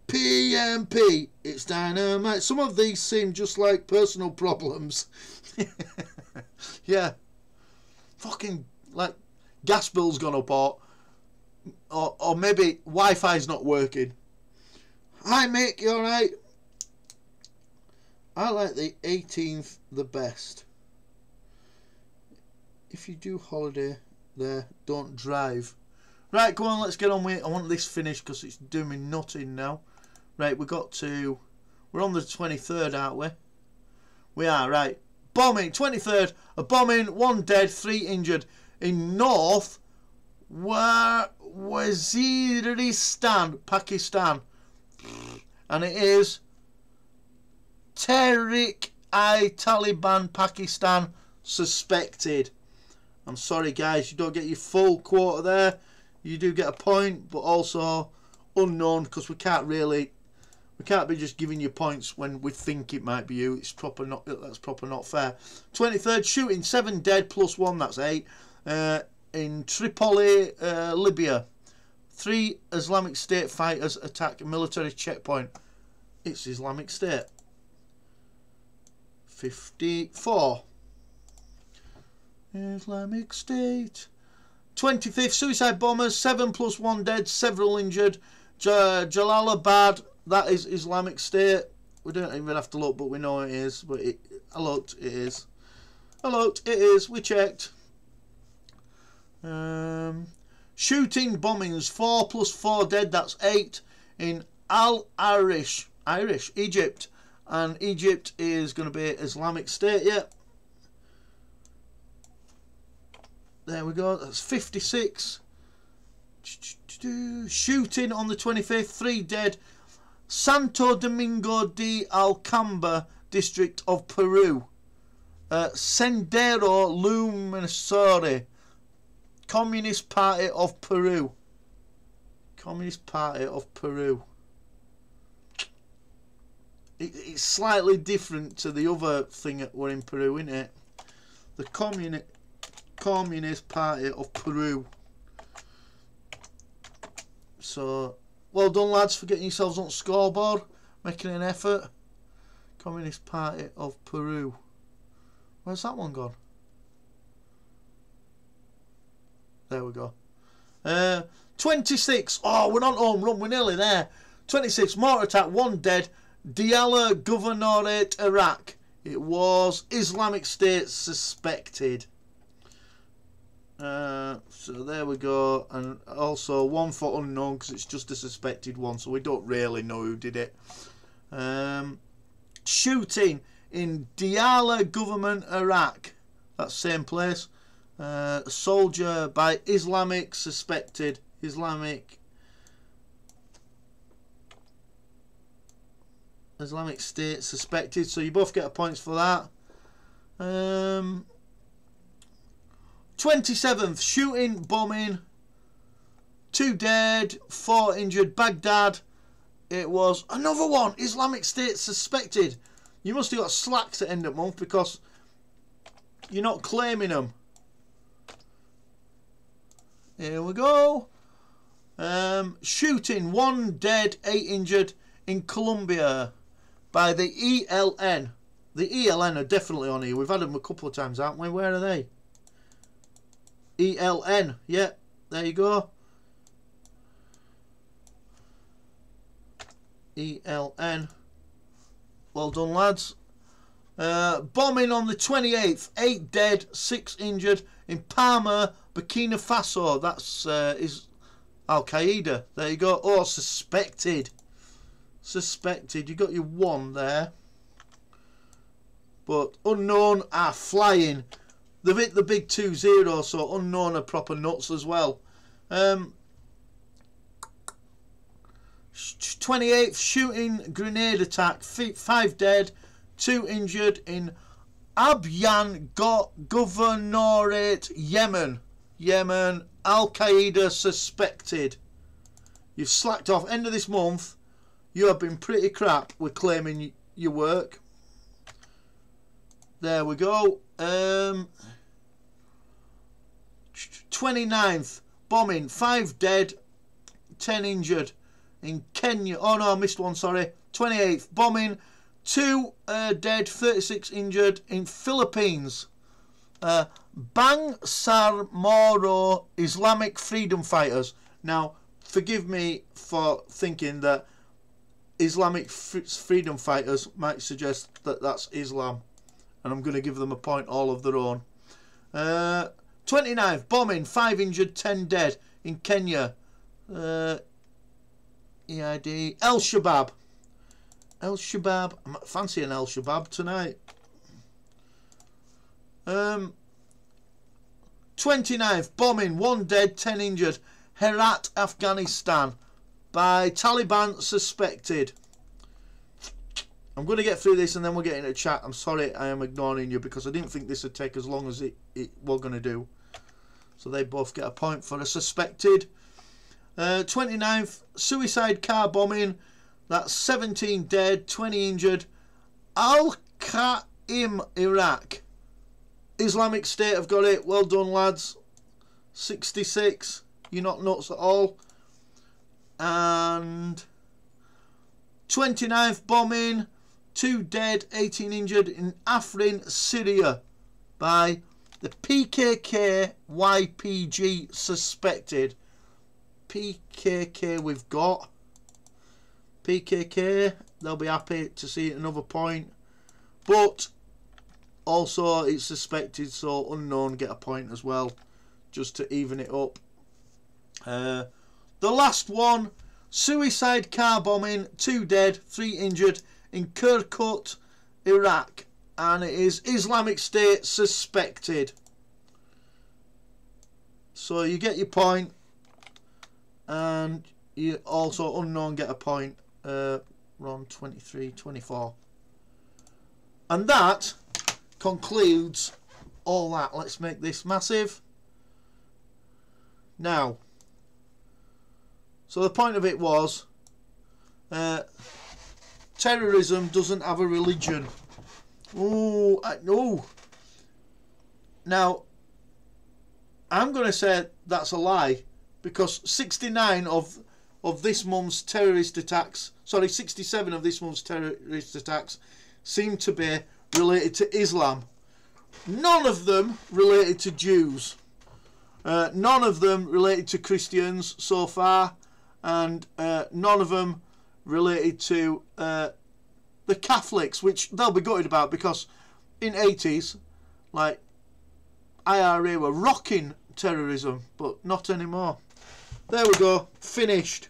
PMP, it's dynamite. Some of these seem just like personal problems. Yeah. Fucking, like, gas bill's gone up, or maybe Wi-Fi's not working. Hi, Mick, you alright? I like the 18th the best. If you do holiday there, don't drive. Right, come on, let's get on with it. I want this finished because it's doing me nothing now. Right, we're on the 23rd, aren't we? We are, right. Bombing, 23rd, a bombing, 1 dead, 3 injured in North Waziristan, Pakistan. And it is Tehrik-i-Taliban Pakistan suspected. I'm sorry, guys, you don't get your full quota there. You do get a point, but also unknown, because we can't be just giving you points when we think it might be you. It's proper not. That's proper not fair. 23rd shooting, 7 dead plus 1. That's 8. In Tripoli, Libya, 3 Islamic State fighters attack a military checkpoint. It's Islamic State. 54. Islamic State. 25th suicide bombers, 7 plus 1 dead, several injured. Jalalabad, that is Islamic State. We don't even have to look, but we know it is. But I looked, it is. I looked, it is. We checked. Shooting bombings, 4 plus 4 dead, that's 8 in Al-Arish, Egypt. And Egypt is going to be Islamic State, yeah. There we go, that's 56. Shooting on the 25th, 3 dead, Santo Domingo de Alcamba district of Peru. Sendero Luminoso, Communist Party of Peru. Communist Party of Peru. It's slightly different to the other thing that were in Peru, isn't it? The Communist Party of Peru. So, well done, lads, for getting yourselves on scoreboard, making an effort. Communist Party of Peru. Where's that one gone? There we go. 26. Oh, we're on home run. We're nearly there. 26. Mortar attack. 1 dead. Diyala Governorate, Iraq. It was Islamic State suspected. So there we go. And also 1 for unknown because it's just a suspected one. So we don't really know who did it. Shooting in Diyala government, Iraq. That same place. Soldier by Islamic suspected. Islamic State suspected. So you both get a points for that. 27th, shooting, bombing, 2 dead, 4 injured, Baghdad. It was another one, Islamic State suspected. You must have got slacks at end of month because you're not claiming them. Here we go. Shooting, 1 dead, 8 injured in Colombia by the ELN. The ELN are definitely on here. We've had them a couple of times, haven't we? Where are they? ELN. Yeah, there you go. ELN. Well done, lads. Bombing on the 28th. 8 dead, 6 injured in Palma, Burkina Faso. That's is Al-Qaeda. There you go. Oh, suspected. Suspected. You got your 1 there. But unknown are flying. They've hit the big 2-0, so unknown are proper nuts as well. 28th, shooting, grenade attack, 5 dead, 2 injured in Abyan Governorate, Yemen. Yemen, Al-Qaeda suspected. You've slacked off. End of this month, you have been pretty crap with claiming your work. There we go. 29th, bombing, 5 dead, 10 injured in Kenya. Oh no, I missed one, sorry. 28th, bombing, 2 dead, 36 injured in Philippines. Bangsamoro Islamic Freedom Fighters. Now, forgive me for thinking that Islamic Freedom Fighters might suggest that that's Islam. And I'm going to give them a point all of their own. 29th, bombing, 5 injured, 10 dead in Kenya. EID. El Shabab. El Shabab. I'm fancying El Shabab tonight. 29th, bombing, 1 dead, 10 injured. Herat, Afghanistan. By Taliban suspected. I'm going to get through this and then we'll get into chat. I'm sorry I am ignoring you because I didn't think this would take as long as it was going to do. So they both get a point for a suspected. 29th, suicide car bombing. That's 17 dead, 20 injured. Al-Qaim, Iraq. Islamic State have got it. Well done, lads. 66. You're not nuts at all. And 29th, bombing. 2 dead, 18 injured in Afrin, Syria by the PKK YPG suspected. PKK we've got. PKK, they'll be happy to see another point. But also it's suspected, so unknown get a point as well, just to even it up. The last one, suicide car bombing, 2 dead, 3 injured in Kirkuk, Iraq, and it is Islamic State suspected. So you get your point, and you also unknown get a point. We're on 23, 24. And that concludes all that. Let's make this massive. Now, so the point of it was, terrorism doesn't have a religion. Oh, no. Now, I'm going to say that's a lie, because 69 of this month's terrorist attacks, sorry, 67 of this month's terrorist attacks seem to be related to Islam. None of them related to Jews. None of them related to Christians so far, and none of them related to the Catholics, which they'll be gutted about, because in 80s, like, IRA were rocking terrorism, but not anymore. There we go, finished.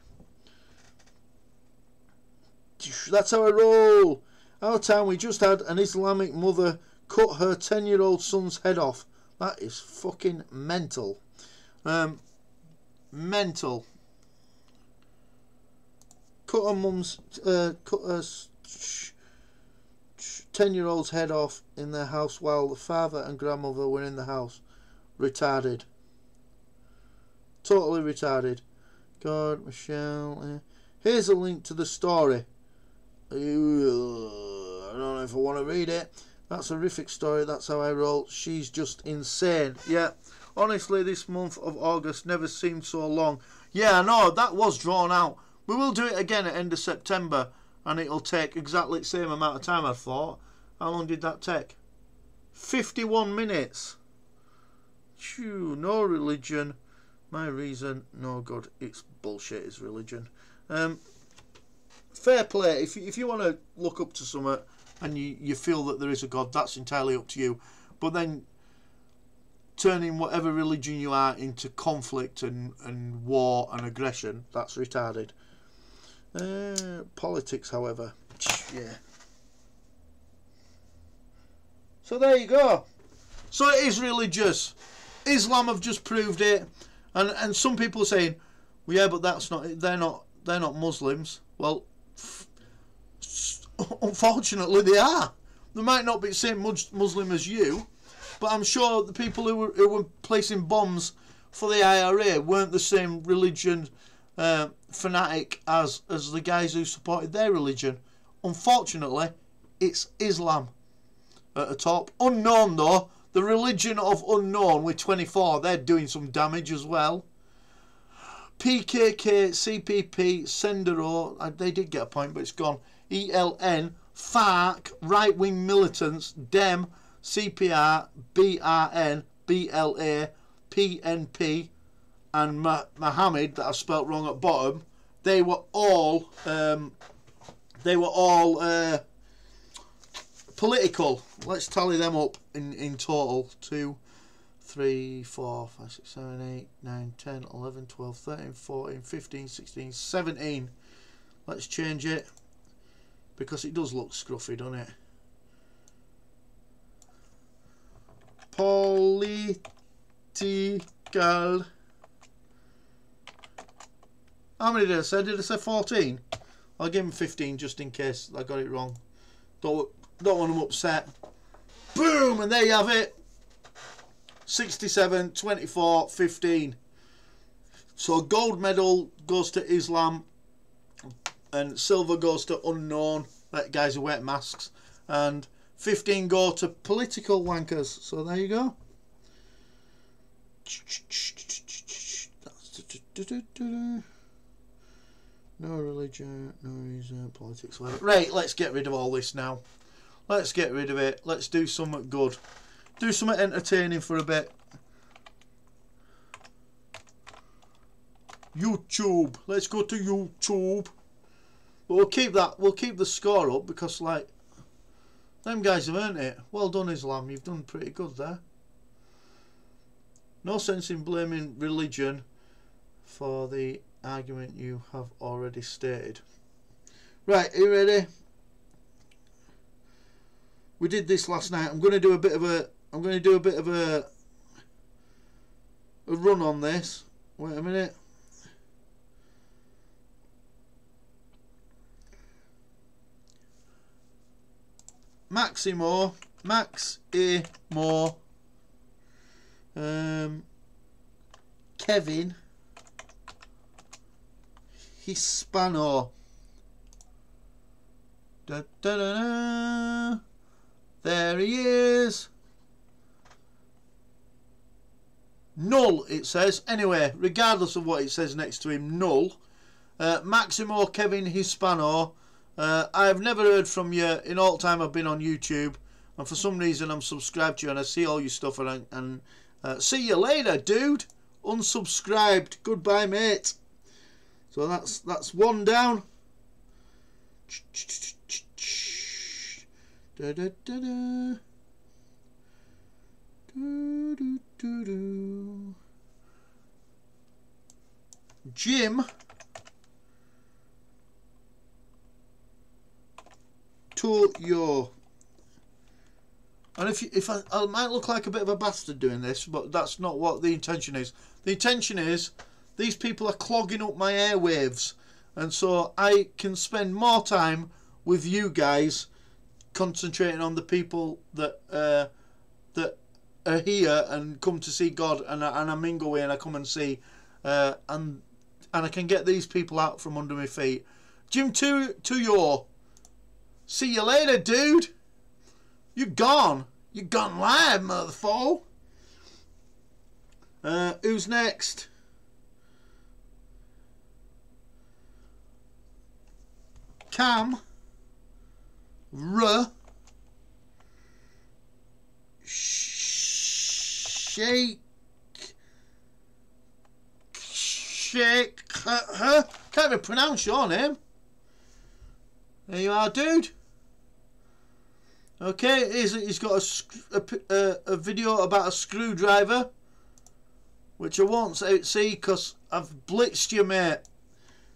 That's how I roll. Our town, we just had an Islamic mother cut her 10-year-old son's head off. That is fucking mental. Mental. Cut her mum's, cut her 10-year-old's head off in their house while the father and grandmother were in the house. Retarded. Totally retarded. God, Michelle. Here's a link to the story. I don't know if I want to read it. That's a horrific story. That's how I roll. She's just insane. Yeah. Honestly, this month of August never seemed so long. Yeah, I know. That was drawn out. We will do it again at end of September, and it'll take exactly the same amount of time, I thought. How long did that take? 51 minutes. Phew, no religion. My reason, no good. It's bullshit, is religion. Fair play. If you want to look up to something and you feel that there is a God, that's entirely up to you. But then turning whatever religion you are into conflict and war and aggression, that's retarded. Politics, however, yeah. So there you go. So it is religious. Islam have just proved it, and some people are saying, well, yeah, but that's not. They're not Muslims. Well, unfortunately, they are. They might not be the same Muslim as you, but I'm sure the people who were placing bombs for the IRA weren't the same religion fanatic as the guys who supported their religion. Unfortunately, it's Islam at the top. Unknown though, the religion of unknown with 24, they're doing some damage as well. PKK, CPP, Sendero, they did get a point, but it's gone. ELN, FARC, right-wing militants, DEM, CPR, BRN, BLA, PNP, and Mohammed, that I spelt wrong at bottom. They were all political. Let's tally them up in total. 2, 3, 4, 5, 6, 7, 8, 9, 10, 11, 12, 13, 14, 15, 16, 17. Let's change it, because it does look scruffy, doesn't it? Political. How many did I say? Did I say 14? I'll give him 15 just in case I got it wrong. Don't want them upset. Boom! And there you have it. 67, 24, 15. So gold medal goes to Islam, and silver goes to unknown, like guys who wear masks, and 15 go to political wankers. So there you go. No religion, no reason, politics. Right, let's get rid of all this now. Let's get rid of it. Let's do something good. Do something entertaining for a bit. YouTube. Let's go to YouTube. But we'll keep that. We'll keep the score up, because like them guys have earned it. Well done, Islam. You've done pretty good there. No sense in blaming religion for the argument you have already stated. Right, are you ready? We did this last night. I'm going to do a bit of a run on this. Wait a minute. Maximo, Kevin Hispano. Da, da, da, da. There he is. Null, it says. Anyway, regardless of what it says next to him, null. Maximo Kevin Hispano. I've never heard from you in all the time I've been on YouTube, and for some reason I'm subscribed to you and I see all your stuff, and see you later, dude. Unsubscribed. Goodbye, mate. So that's one down. Da, da, da, da. Do, do, do, do. Jim to your, and if I might look like a bit of a bastard doing this, but that's not what the intention is. The intention is these people are clogging up my airwaves, and so I can spend more time with you guys concentrating on the people that that are here and come to see God, and I mingle with and I come and see, and I can get these people out from under my feet. Jim to your, see you later, dude. You're gone. You're gone live, motherfucker. Who's next? Cam Shake her. Can't even pronounce your name. There you are, dude. Okay, he's got a video about a screwdriver, which I won't see because I've blitzed you, mate.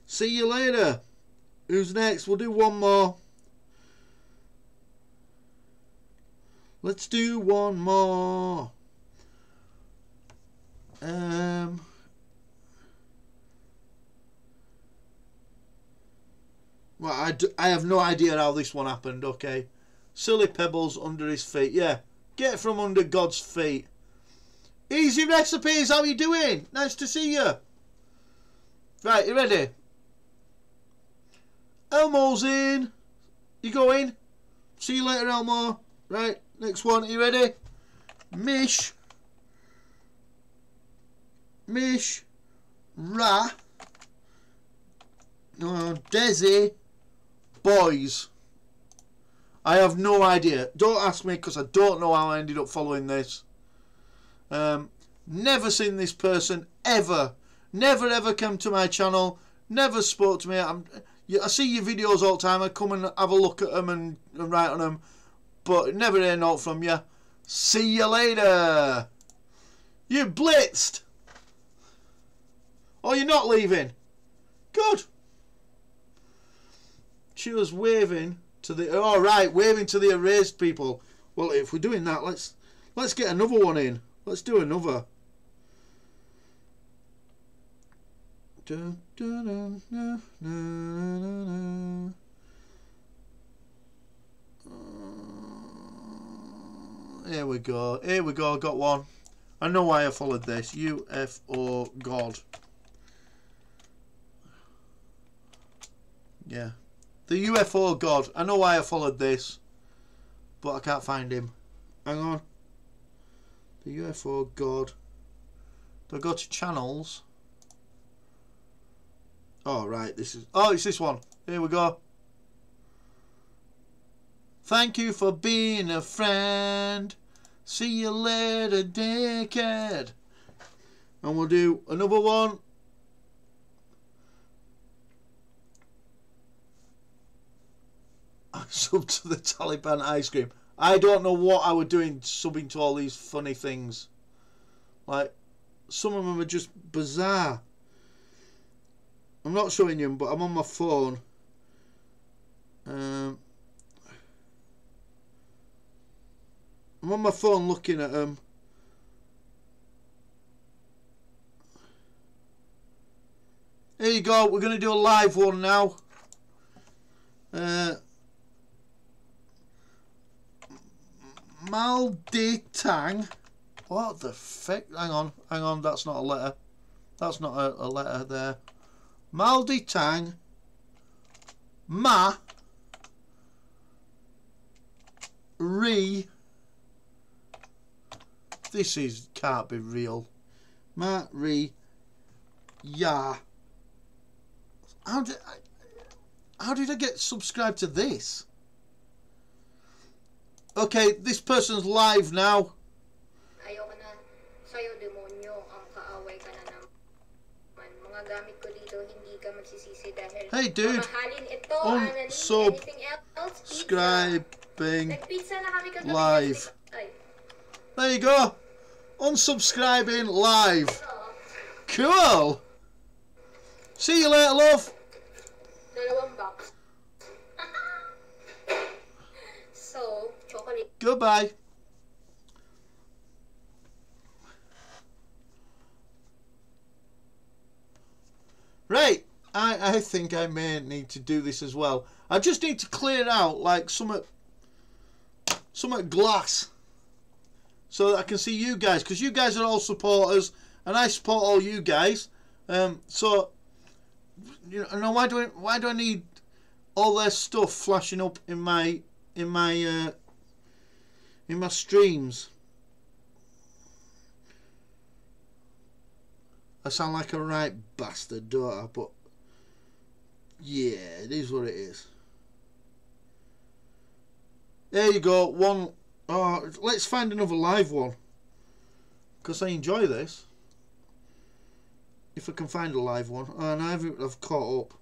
See you later. Who's next? We'll do one more. Let's do one more. Well, I have no idea how this one happened, okay. Silly pebbles under his feet. Yeah, get from under God's feet. Easy recipes, how are you doing? Nice to see you. Right, you ready? Elmo's in. You going? See you later, Elmo. Right, next one. Are you ready? Mish. Ra. No, Desi. Boys. I have no idea. Don't ask me because I don't know how I ended up following this. Never seen this person ever. Never ever come to my channel. Never spoke to me. I see your videos all the time. I come and have a look at them and write on them. But never hear a note from you. See you later. You blitzed. Oh, you're not leaving. Good. She was waving to the... All right, waving to the erased people. Well, if we're doing that, let's get another one in. Let's do another. Here we go. Here we go. Got one. I know why I followed this. UFO God. Yeah. The UFO God. I know why I followed this, but I can't find him. Hang on. The UFO God. Do I go to channels? Oh, right. This is... Oh, it's this one. Here we go. Thank you for being a friend. See you later, dickhead. And we'll do another one. I subbed to the Taliban ice cream. I don't know what I was doing subbing to all these funny things. Like, some of them are just bizarre. I'm not showing you them, but I'm on my phone. I'm on my phone looking at them. Here you go. We're going to do a live one now. Malditang. What the fuck? Hang on, that's not a letter. That's not a letter there. Malditang. Ma. Re. This can't be real. Ma. Re. Ya. How did I get subscribed to this? Okay, this person's live now. Ayoko na sa'yo, demonyo. Ang kaaway ka na naman. Mga gamit ko dito, hindi ka magsisisi dahil hey dude, mamahalin ito, Annalyn. Anything else? Subscribing Nagpizza na kami kagabi. live. There you go. Unsubscribing live. Cool. See you later, love. 2 box. So, chocolate. Goodbye. Right, I think I may need to do this as well. I just need to clear out like some glass so that I can see you guys, because you guys are all supporters and I support all you guys. So you know, why do I need all their stuff flashing up in my streams? I sound like a right bastard, don't I? But yeah, it is what it is. There you go. One. Oh, let's find another live one, because I enjoy this. If I can find a live one, and I've caught up.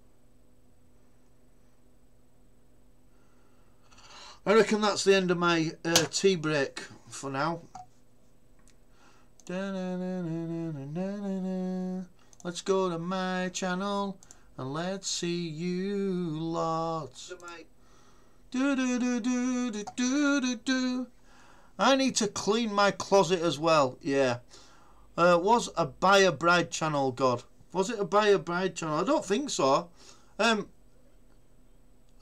I reckon that's the end of my tea break for now. Let's go to my channel and let's see you lots. I need to clean my closet as well. Yeah. Was a buy a bride channel, God? Was it a buy a bride channel? I don't think so. I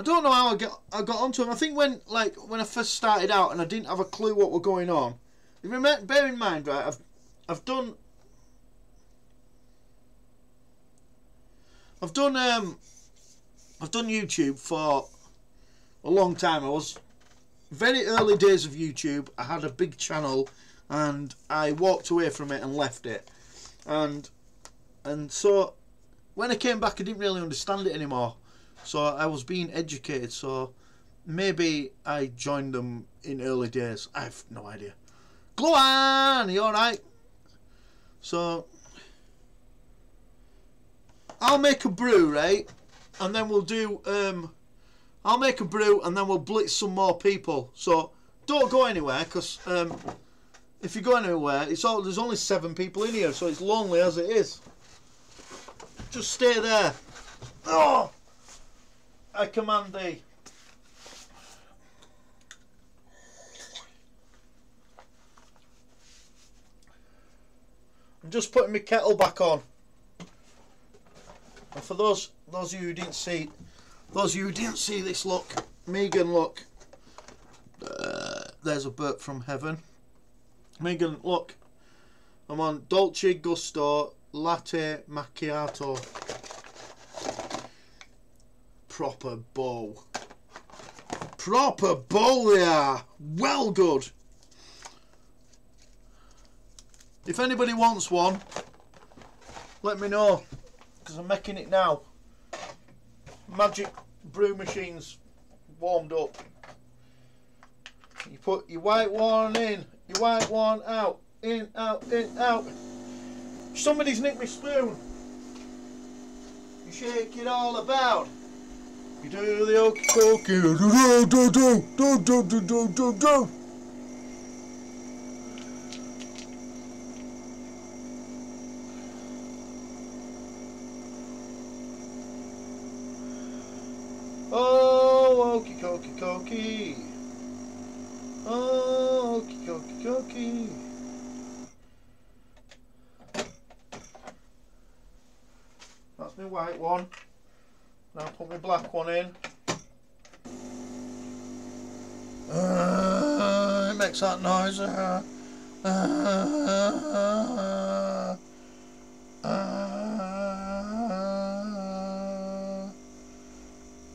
don't know how I got onto them. I think when I first started out and I didn't have a clue what were going on. Bear in mind, right? I've done YouTube for a long time. I was very early days of YouTube. I had a big channel and I walked away from it and left it, and so when I came back I didn't really understand it anymore, so I was being educated. So maybe I joined them in early days. I have no idea. Gluan, are you alright? So I'll make a brew, right? And then we'll do I'll make a brew and then we'll blitz some more people. So don't go anywhere, because if you go anywhere, there's only 7 people in here, so it's lonely as it is. Just stay there. Oh, I command thee. I'm just putting my kettle back on. And for those of you who didn't see, this, look, Megan, look. There's a burp from heaven. Megan, look. I'm on Dolce Gusto Latte Macchiato. Proper bow. Proper bow they are. Well good. If anybody wants one, let me know, because I'm making it now. Magic brew machine's warmed up. You put your white one in, your white one out, in, out, in, out. Somebody's nicked my spoon. You shake it all about. You do the okey dokey. Do. Oh, okey dokey dokey. Oh, okey dokey dokey. That's my white one. Now put my black one in. It likes that noise.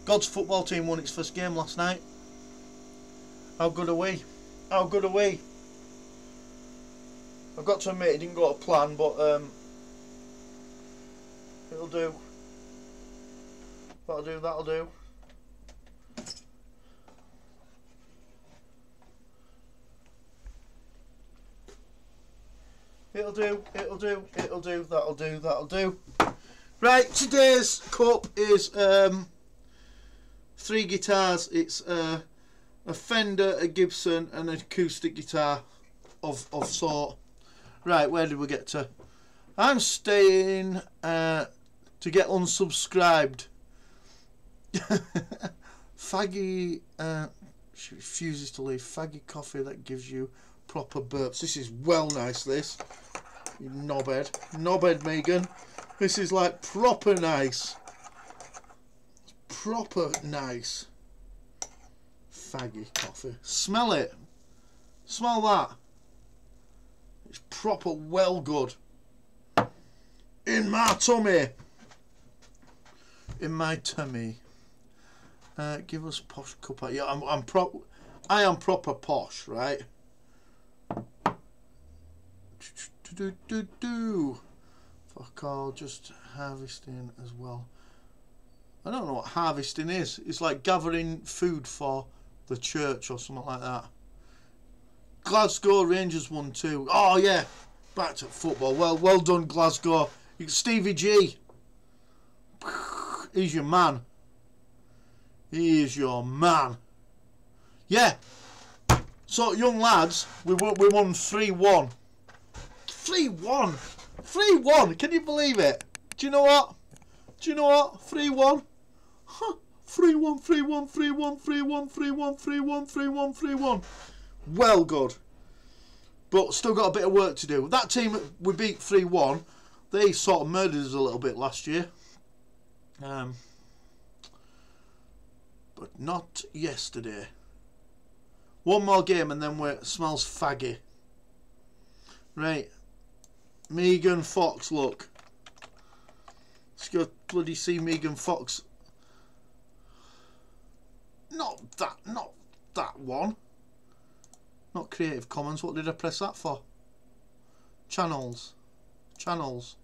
God's football team won its first game last night. How good are we? How good are we? I've got to admit it didn't go to plan, but it'll do. That'll do, that'll do. It'll do, it'll do, it'll do, that'll do, that'll do. Right, today's cup is 3 guitars. It's a Fender, a Gibson and an acoustic guitar of sort. Right, where did we get to? I'm staying to get unsubscribed. Faggy, she refuses to leave. Faggy coffee that gives you proper burps. This is well nice, this. You knobhead. Knobhead, Megan. This is like proper nice. Proper nice. Faggy coffee. Smell it. Smell that. It's proper well good. In my tummy. In my tummy. Give us posh cuppa. Yeah, I am proper posh, right? Fuck all, just harvesting as well. I don't know what harvesting is. It's like gathering food for the church or something like that. Glasgow Rangers won 2. Oh yeah, back to football. Well done, Glasgow. Stevie G. He's your man. He is your man. Yeah. So young lads, we won 3-1. 3-1. 3-1. Can you believe it? Do you know what? Do you know what? 3-1. Huh. 3-1, 3-1, 3-1, 3-1, 3-1, 3-1, 3-1, 3-1. Well good. But still got a bit of work to do. That team we beat 3-1, they sort of murdered us a little bit last year. But not yesterday. One more game and then it smells faggy. Right. Megan Fox, look. Let's go bloody see Megan Fox. Not that one. Not Creative Commons. What did I press that for? Channels. Channels.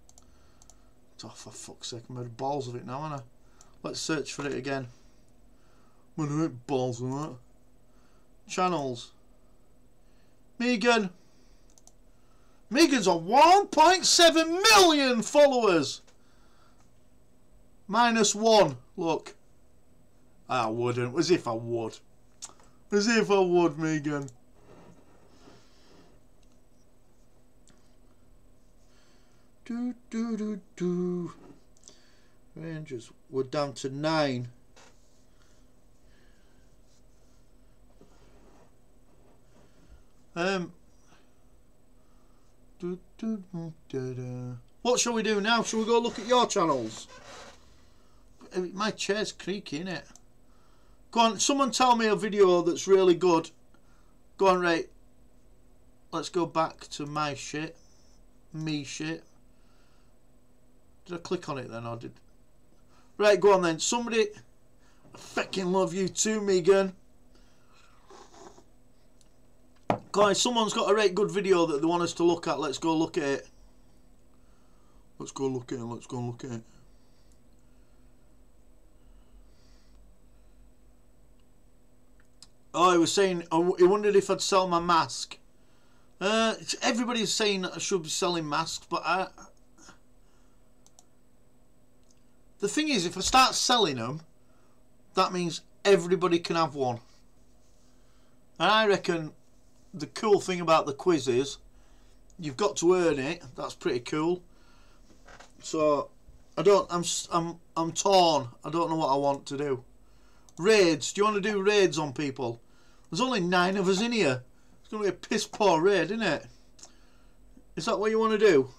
Oh, for fuck's sake, I made balls of it now, haven't I? Let's search for it again. I'm gonna make balls of that. Channels. Megan. Megan's on 1.7 million followers. -1. Look. I wouldn't. As if I would. As if I would, Megan. Do. Rangers. We're down to 9. What shall we do now? Shall we go look at your channels? My chair's creaky, innit? Go on, someone tell me a video that's really good. Go on, right. Let's go back to my shit. Me shit. Did I click on it then, or did... Right, go on then. Somebody... I fucking love you too, Megan. Guys, someone's got a right good video that they want us to look at. Let's go look at it. Let's go look at it. Let's go look at it. Oh, he was saying, he wondered if I'd sell my mask. Everybody's saying that I should be selling masks, but the thing is, if I start selling them, that means everybody can have one. And I reckon the cool thing about the quiz is you've got to earn it. That's pretty cool. So I'm torn. I don't know what I want to do. Raids. Do you want to do raids on people? There's only 9 of us in here. It's going to be a piss poor raid, isn't it? Is that what you want to do?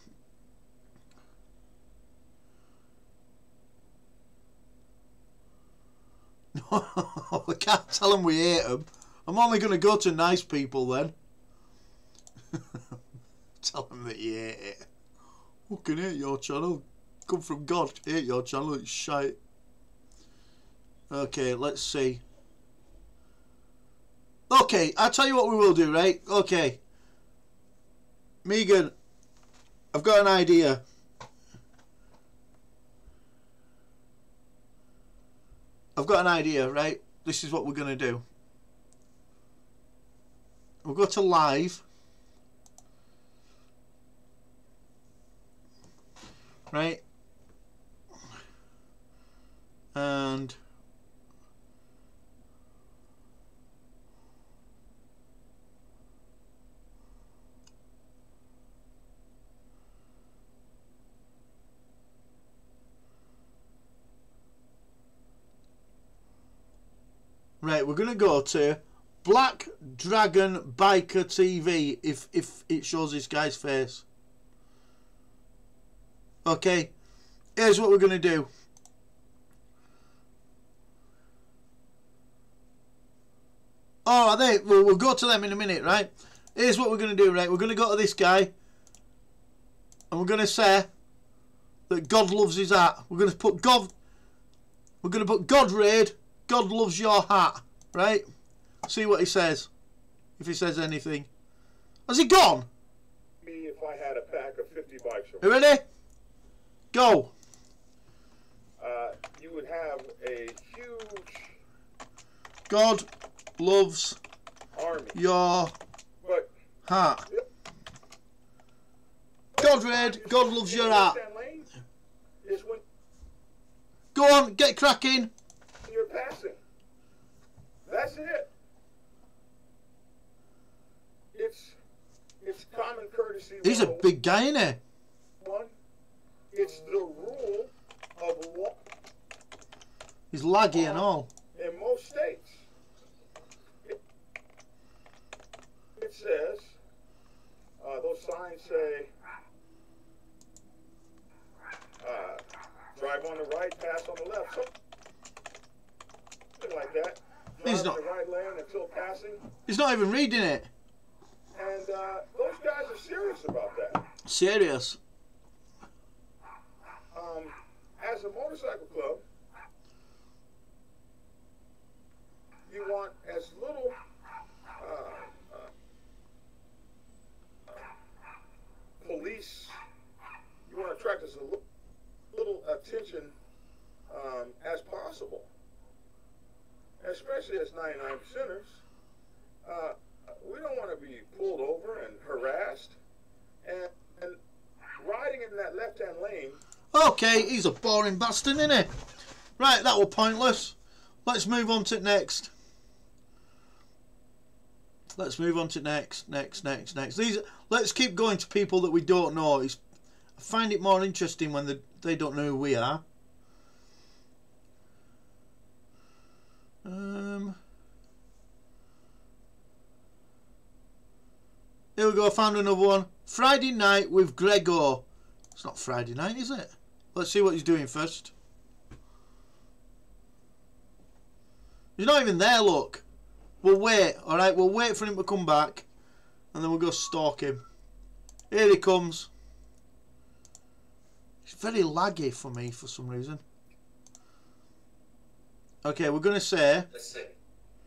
No, I can't tell them we hate them. I'm only going to go to nice people then. Tell them that you hate it. Fucking hate your channel. Come from God. Hate your channel. It's shite. Okay, let's see. Okay, I'll tell you what we will do, right? Okay. Megan, I've got an idea. I've got an idea, right? This is what we're going to do. We'll go to live. Right? And right, we're going to go to Black Dragon Biker TV if it shows this guy's face. Okay, here's what we're going to do. Oh, are they? We'll go to them in a minute, right? Here's what we're going to do, right? We're going to go to this guy and we're going to say that God loves his hat. We're going to put God. We're going to put God raid. God loves your hat, right? See what he says. If he says anything. Has he gone? Me if I had a pack of 50 bikes. You ready? Go. You would have a huge God loves army. your But hat. God raid. God loves your hat. Is when Go on, get cracking. you're passing. That's it. It's common courtesy. He's a big guy, isn't he? One. It's the rule of law He's laggy and all. in most states. It says those signs say drive on the right, pass on the left. Something like that. Drive He's in not. the right lane until passing. He's not even reading it. And those guys are serious about that. Serious. As a motorcycle club, you want as little police, you want to attract as little attention as possible, especially as 99%ers. We don't want to be pulled over and harassed, and riding in that left-hand lane. Okay, he's a boring bastard, isn't he? Right, that was pointless. Let's move on to next. Let's move on to next. These. Let's keep going to people that we don't know. I find it more interesting when they don't know who we are. Here we go, found another one. Friday night with Gregor. It's not Friday night, is it? Let's see what he's doing first. He's not even there, look. We'll wait, alright? We'll wait for him to come back. And then we'll go stalk him. Here he comes. He's very laggy for me for some reason. Okay, we're going to say... Let's see.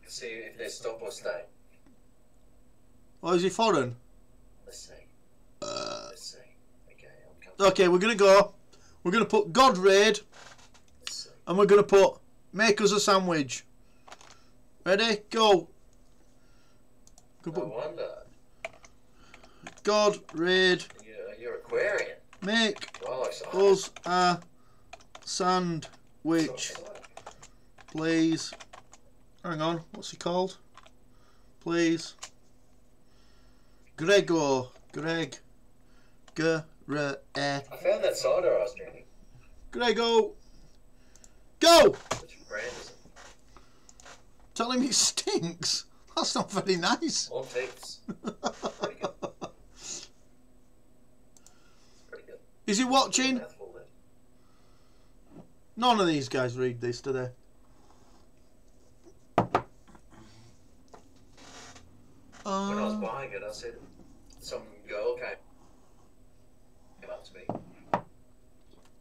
Let's see if they stop or stay. Oh, is he foreign? Let's see. Let's see. Okay, I'm coming. Okay, we're going to go. We're going to put God raid. Let's see. And we're going to put make us a sandwich. Ready? Go. No wonder. God raid. You're Aquarian. Make Well, us a sandwich, please. Hang on, what's he called? Please. Gregor. Greg. I found that cider I was drinking. Grego. Go! Which brand is it? Tell him he stinks. That's not very nice. All teeth. Pretty good. Pretty good. Is he watching? Mouthful there. None of these guys read this, do they? When I was buying it, I said, some girl came up to me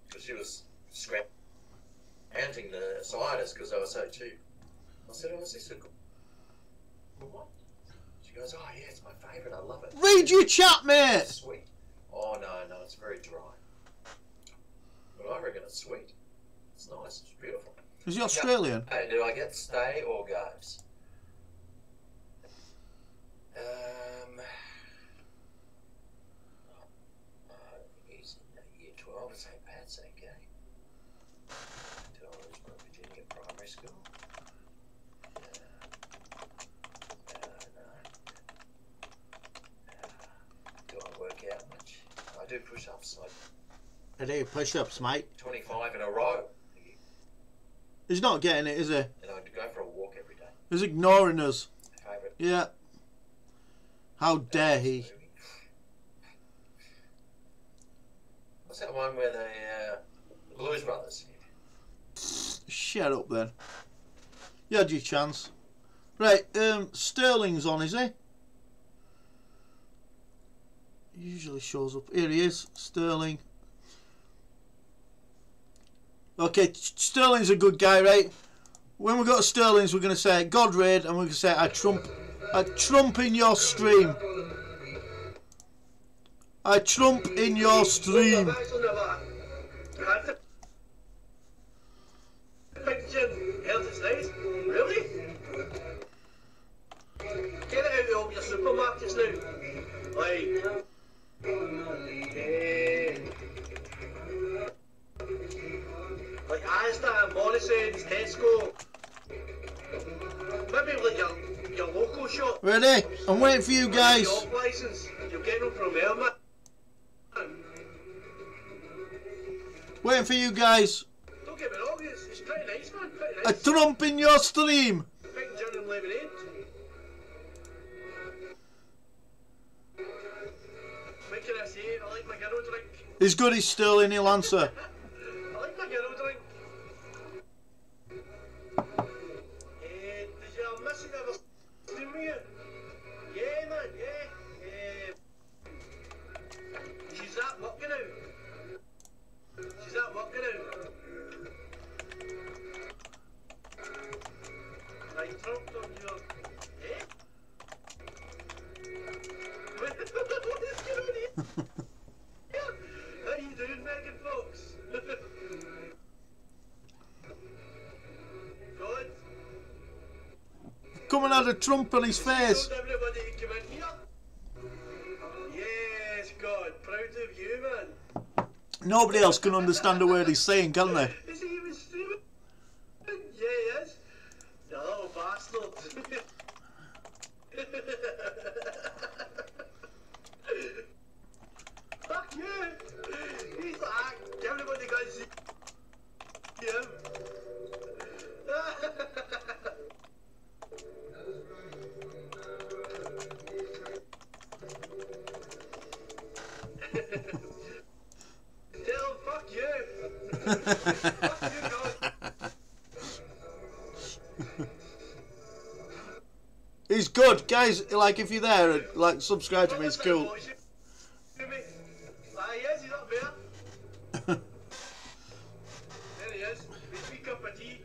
because she was scranting the ciders because they were so cheap. I said, "Oh, is this a good one?" She goes, "Oh yeah, it's my favourite. I love it." Read your chat, mate. It's sweet. Oh no, it's very dry. But I reckon it's sweet. It's nice. It's beautiful. Is he Australian? Hey, do I get stay or goes? He's in year 12 at St. Pat's, okay. Terrorism, Virginia Primary School. Do I work out much? I do push-ups, like I do push-ups, mate. 25 in a row. He's not getting it, is he? And I'd go for a walk every day. He's ignoring us. Favourite. Yeah. How dare he? What's that one where the Blues Brothers? Shut up then. You had your chance. Right, Sterling's on, is he? Usually shows up. Here he is, Sterling. Okay, Sterling's a good guy, right? When we go to Sterling's, we're going to say God raid, and we're going to say I trump in your stream. I trump in your stream. Really? Get it out of your supermarkets now. Like Asda, Morrison's, Tesco. Maybe like your local shop. Ready? I'm waiting for you guys. Shop license. You'll get them from there, man. Waiting for you guys. Don't get me wrong, it's pretty nice, man. Pretty I nice. trump in your stream. Big gin and lemonade. What can I say? I like my girl drink. He's good as Sterling, he'll answer. I like my girl drink. Did your missus ever stream with you? Yeah, man, yeah. She's at working out. She's at working out. I trumped on your... Eh? What is going on here? How you doing, Megan Fox? Good. Come and had a trump on his face. Told everybody to come in here. Yes, God, proud of you, man. Nobody else can understand a word he's saying, can they? Is he even streaming? Yeah, he is. The little bastard. Fuck you! He's like, everybody got to see him. Tell him, fuck you! Fuck you, God! He's good, guys. Like, if you're there, like, subscribe to me. It's cool. Ah, yes, he's up there. There he is. His wee cup of tea.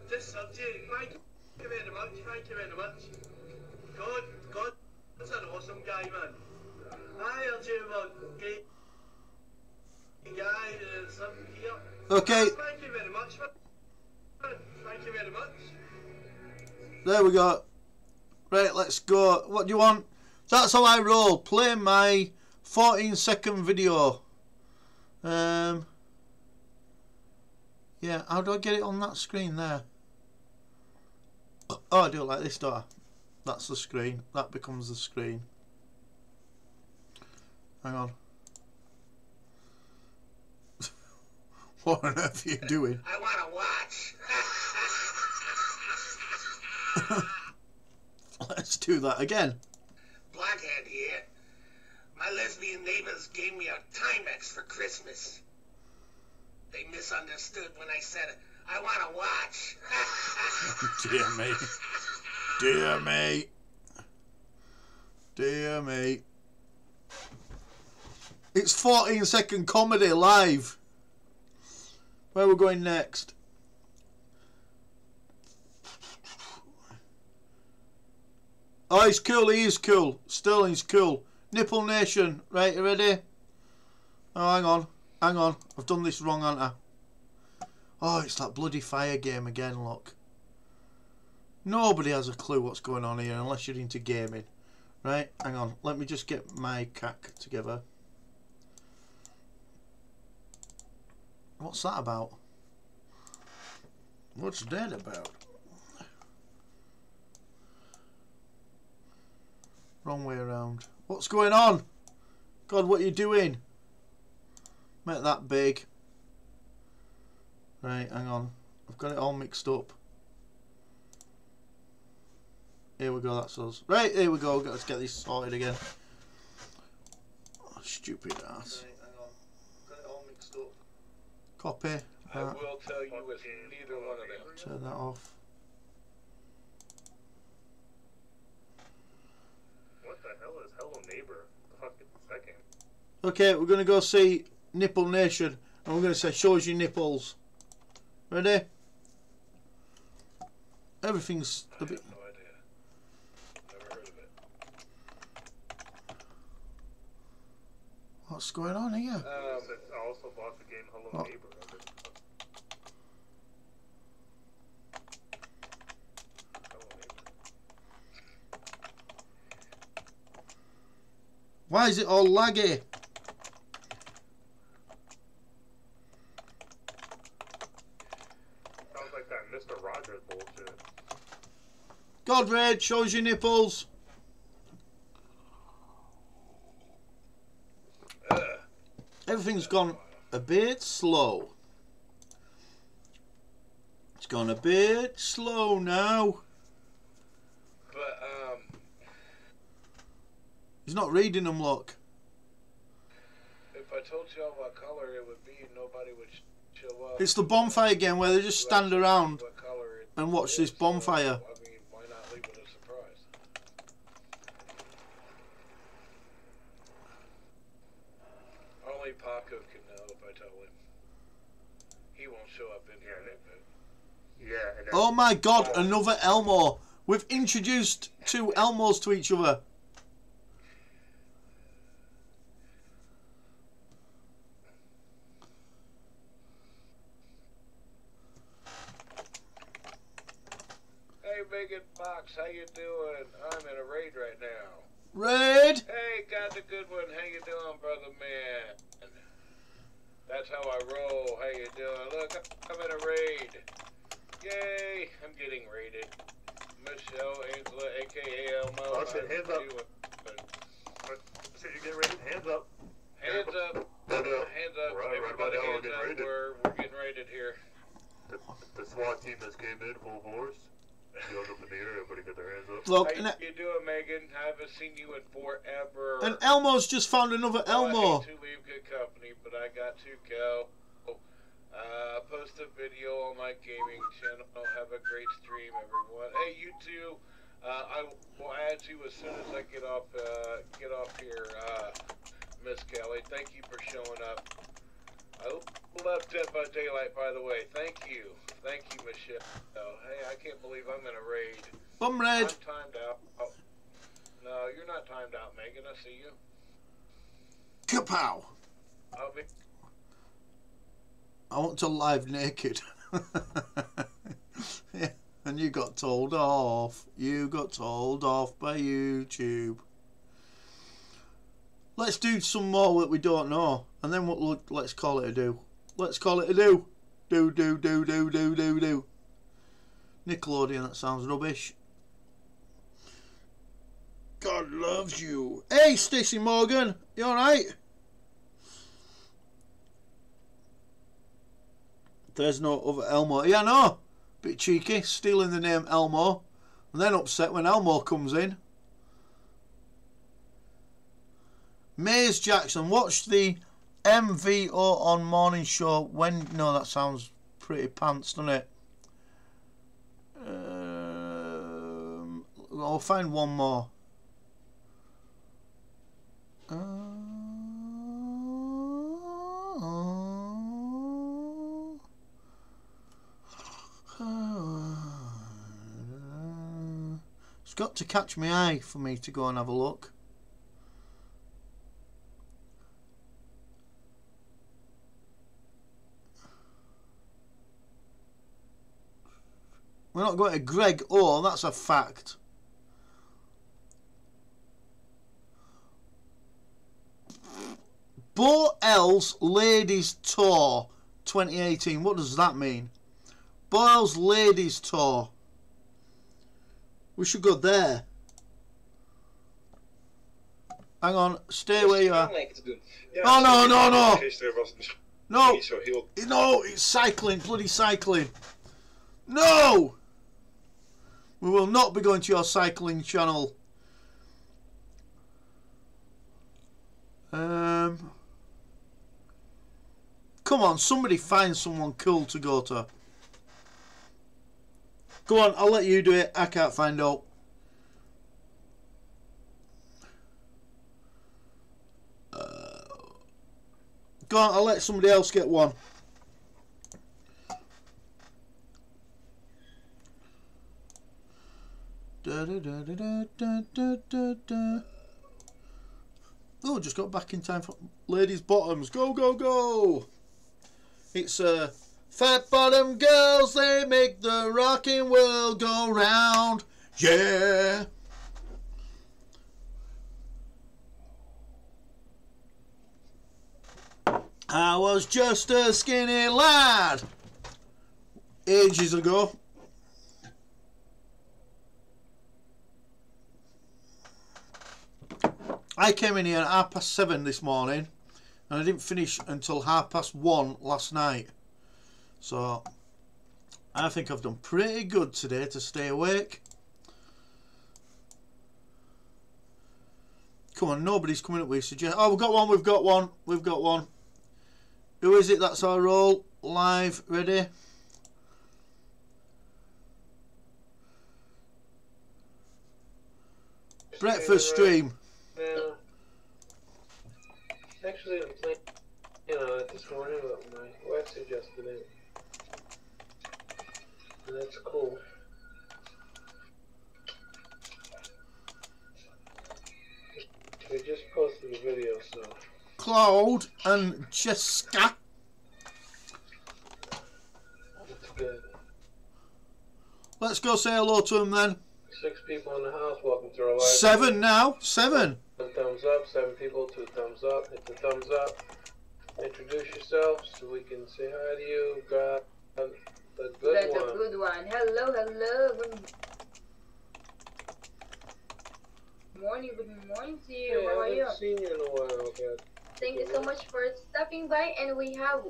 Just subject. Thank you very much. Thank you very much. God, that's an awesome guy, man. Hi, I'll tell you about great guy. Something here. Okay, Thank you very much, man. Thank you very much. there we go. Right, let's go. What do you want? That's how I roll. Play my 14-second video. Yeah, how do I get it on that screen there? Oh, I do it like this, don't I? That's the screen. That becomes the screen. Hang on. What on earth are you doing? I want to watch. Let's do that again. Blackhead here. My lesbian neighbors gave me a Timex for Christmas. They misunderstood when I said, I want to watch. Dear me. Dear me. Dear me. It's 14-second comedy live. Where we're going next? Oh, he's cool. He is cool. Sterling's cool. Nipple Nation. Right, you ready? Oh, hang on. Hang on. I've done this wrong, haven't I? Oh, it's that bloody fire game again, look. Nobody has a clue what's going on here unless you're into gaming. Right, hang on. Let me just get my cack together. What's that about? What's that about? Wrong way around. What's going on? God, what are you doing? Make that big. Right, hang on. I've got it all mixed up. Here we go, that's us. Right, here we go. Let's get this sorted again. Oh, stupid ass. Right, hang on. Got it all mixed up. Copy. I will tell you it's neither one of them. Turn that off. What the hell is Hello Neighbor? Fucking second. Okay, we're going to go see Nipple Nation. And we're going to say, shows your nipples. Ready? Everything's a bit... No idea. Never heard of it. What's going on here? I also bought the game Hello Oh. Neighbor. Hello Neighbor. Why is it all laggy? Sounds like that Mr. Rogers bullshit. God, Red, shows your nipples. Everything's gone a bit slow. It's gone a bit slow now. But, He's not reading them, look. if I told you all what color it would be, nobody would show up. It's the bonfire game where they just stand around What color it and watch is, this bonfire. So, I mean, why not leave it a surprise? Only Paco can know if I tell him. He won't show up in here. Yeah, and Oh my God, another Elmo. We've introduced two Elmos to each other. Hey, Megan Fox, how you doing? I'm in a raid right now. Red. Hey, got the good one. How you doing, brother man? That's how I roll. How you doing? Look, I'm in a raid. Yay! I'm getting raided. Michelle, Angela, aka Elmo. Oh, shit, hands up. So you get ready? Hands up. hands up. Hands up. Hands up. Right, Everybody, right now, hands we're up. getting raided. We're getting raided here. The SWAT team just came in full force. Goes up in the air. Everybody get their hands up. Look, How you doing, Megan? Haven't seen you in forever. and Elmo's just found another I Elmo. hate to leave good company, but I got to go. Post a video on my gaming channel. Have a great stream, everyone. Hey, you too. I will add you as soon as I get off here, Miss Kelly. Thank you for showing up. I love Dead by Daylight, by the way. Thank you, Michelle. Hey, I can't believe I'm in a raid. Bum I'm Red. timed out. Oh. No, you're not timed out, Megan. I see you. Kapow. I'll be. I want to live naked. Yeah, and you got told off. You got told off by YouTube. Let's do some more that we don't know, and then let's call it a do. Let's call it a do. Do. Nickelodeon, that sounds rubbish. God loves you. Hey, Stacey Morgan, you alright? There's no other Elmo. Yeah, no. Bit cheeky, stealing the name Elmo, and then upset when Elmo comes in. Maze Jackson, watch the MVO on morning show when... No, that sounds pretty pants, doesn't it? I'll find one more. It's got to catch my eye for me to go and have a look. We're not going to Greg O, that's a fact. Bo L's Ladies Tour 2018. What does that mean? Bo L's Ladies Tour. We should go there. Hang on, stay where you are. Oh no, no, no! No! No, it's cycling, bloody cycling. No! We will not be going to your cycling channel. Come on, somebody find someone cool to go to. Go on, I'll let you do it. I can't find out. Go on, I'll let somebody else get one. Da, da, da, da, da, da, da, da. Oh, just got back in time for ladies' bottoms. Go, go, go! It's fat bottom girls, they make the rocking world go round. Yeah! I was just a skinny lad ages ago. I came in here at 7:30 this morning and I didn't finish until 1:30 last night. So I think I've done pretty good today to stay awake. Come on, nobody's coming up with suggestions. Oh, we've got one, we've got one, we've got one. Who is it? That's our roll. Live, ready. Breakfast stream. Yeah. Actually, I'm playing, this morning, but my wife suggested it. And that's cool. We just posted a video, so. Claude and Jessica. That's good. Let's go say hello to them then. 6 people in the house, welcome to our live. 7 now, 7. 1 thumbs up, 7 people, 2 thumbs up. Hit the thumbs up. Introduce yourself so we can say hi to you. God, the good one. The good one. Hello, hello. Good morning to you. Hey, How are I you? haven't seen you in a while, God. Thank you so much for stopping by, and we have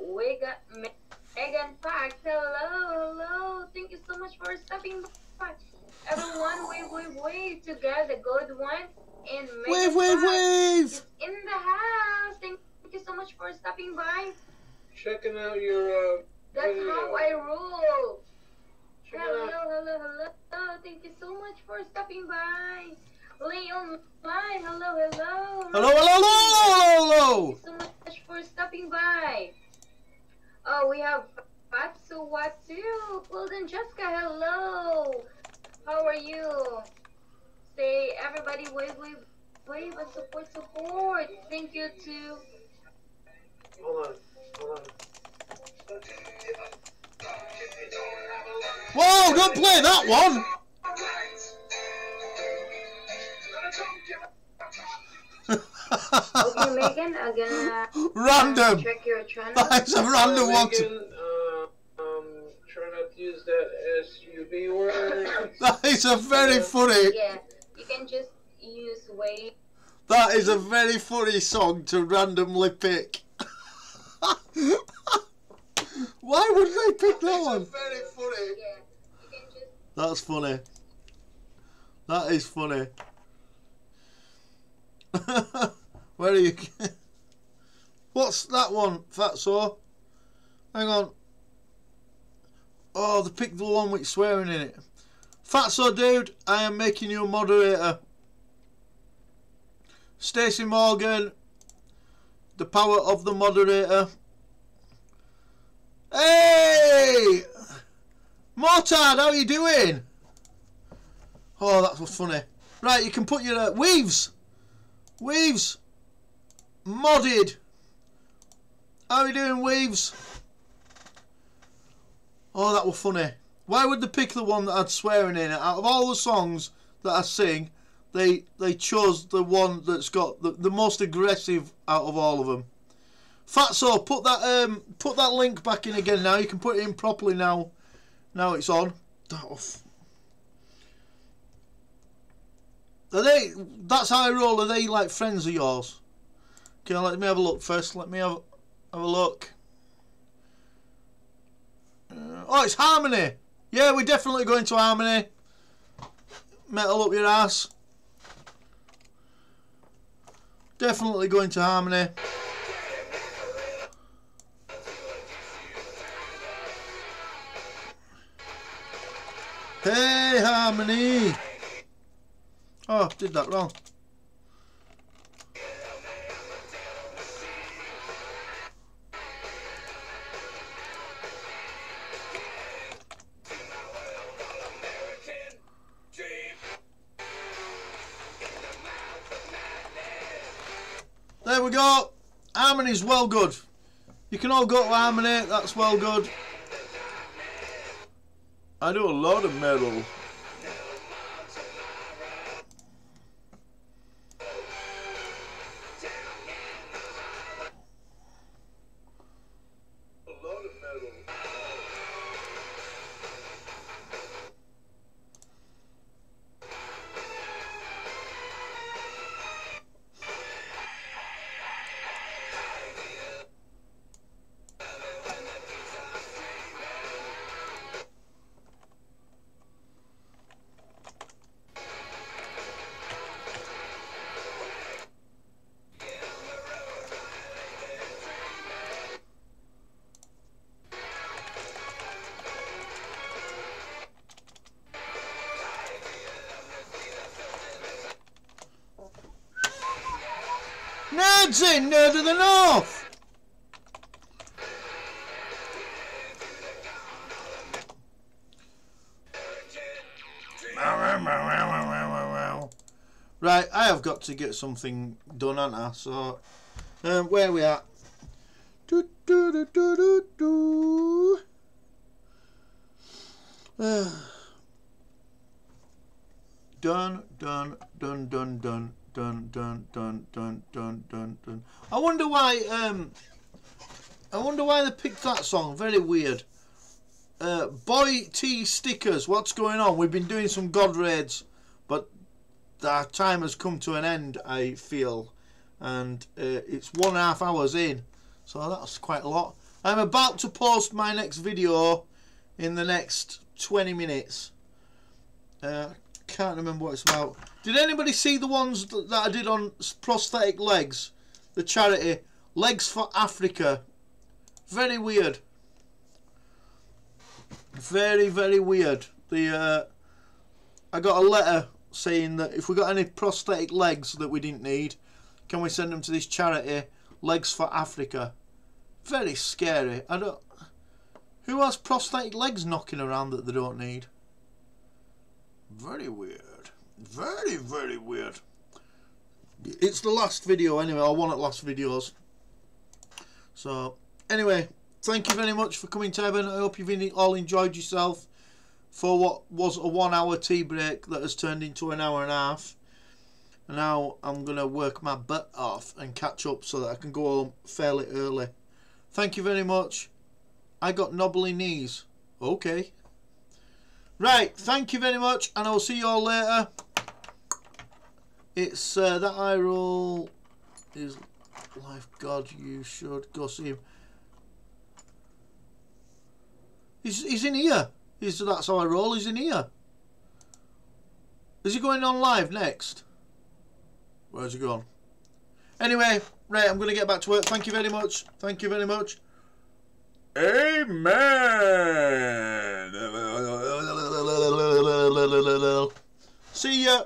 Megan Pax. Hello, hello. Thank you so much for stopping by. Everyone, wave to God, the good one, and Megan Wave. is in the house. Thank you so much for stopping by. Checking out your That's video. how I roll. Check it Hello, out. hello. Thank you so much for stopping by. Leon Line, hello. Hello. Thank you so much for stopping by. Oh, we have Fatsu Watu, Golden Jessica, hello. How are you? Say, everybody, wave, and support. Thank you to... Hold on. Whoa, don't play that one. Okay, Megan, again, Random. check your channel. That's a random one. Megan, try not to use that SUV word. That is a very funny. Yeah, you can just use wave. That is a very funny song to randomly pick. Why would they pick that one? Very funny. Yeah, you can just... That's funny. That is funny. Where are you? What's that one, Fatso? Hang on. Oh, they picked the one with swearing in it. Fatso, dude, I am making you a moderator. Stacey Morgan, the power of the moderator. Hey! Mortard, how are you doing? Oh, that was funny. Right, you can put your Weaves. Weaves. Modded. How are you doing, Weaves? Oh, that was funny. Why would they pick the one that had swearing in it? Out of all the songs that I sing, they chose the one that's got the most aggressive out of all of them. Fatso, put that link back in again now. You can put it in properly now. Now it's on. Are they? That's how I roll. Are they like friends of yours? Okay, let me have a look first. Let me have a look. Oh, it's Harmony. Yeah, we're definitely going to Harmony. Metal up your ass. Definitely going to Harmony. Hey, Harmony. Oh, did that wrong. There we go. Harmony's well good. You can all go to Harmony. That's well good. I do a lot of metal. Nerds in Nerd of the North. Right, I have got to get something done, haven't I? So, where are we at? Dun dun dun dun dun. Dun dun dun dun dun dun dun. I wonder why they picked that song. Very weird. Boy T stickers. What's going on? We've been doing some God raids, but our time has come to an end, I feel, and it's 1.5 hours in, so that's quite a lot. I'm about to post my next video in the next 20 minutes. Can't remember what it's about. Did anybody see the ones that I did on prosthetic legs? The charity Legs for Africa. Very weird. Very, very weird. I got a letter saying that if we got any prosthetic legs that we didn't need, can we send them to this charity Legs for Africa? Very scary. Who has prosthetic legs knocking around that they don't need? Very weird. Very, very weird. It's the last video anyway, or one of the last videos. So, anyway, thank you very much for coming to heaven. I hope you've all enjoyed yourself for what was a 1 hour tea break that has turned into an hour and a half. And now I'm going to work my butt off and catch up so that I can go home fairly early. Thank you very much. I got knobbly knees. Okay. Right, thank you very much, and I'll see you all later. It's that eye roll is life. God, you should go see him. He's in here. That's how I roll. He's in here. Is he going on live next? Where's he gone? Anyway, right, I'm going to get back to work. Thank you very much. Thank you very much. Amen. See ya.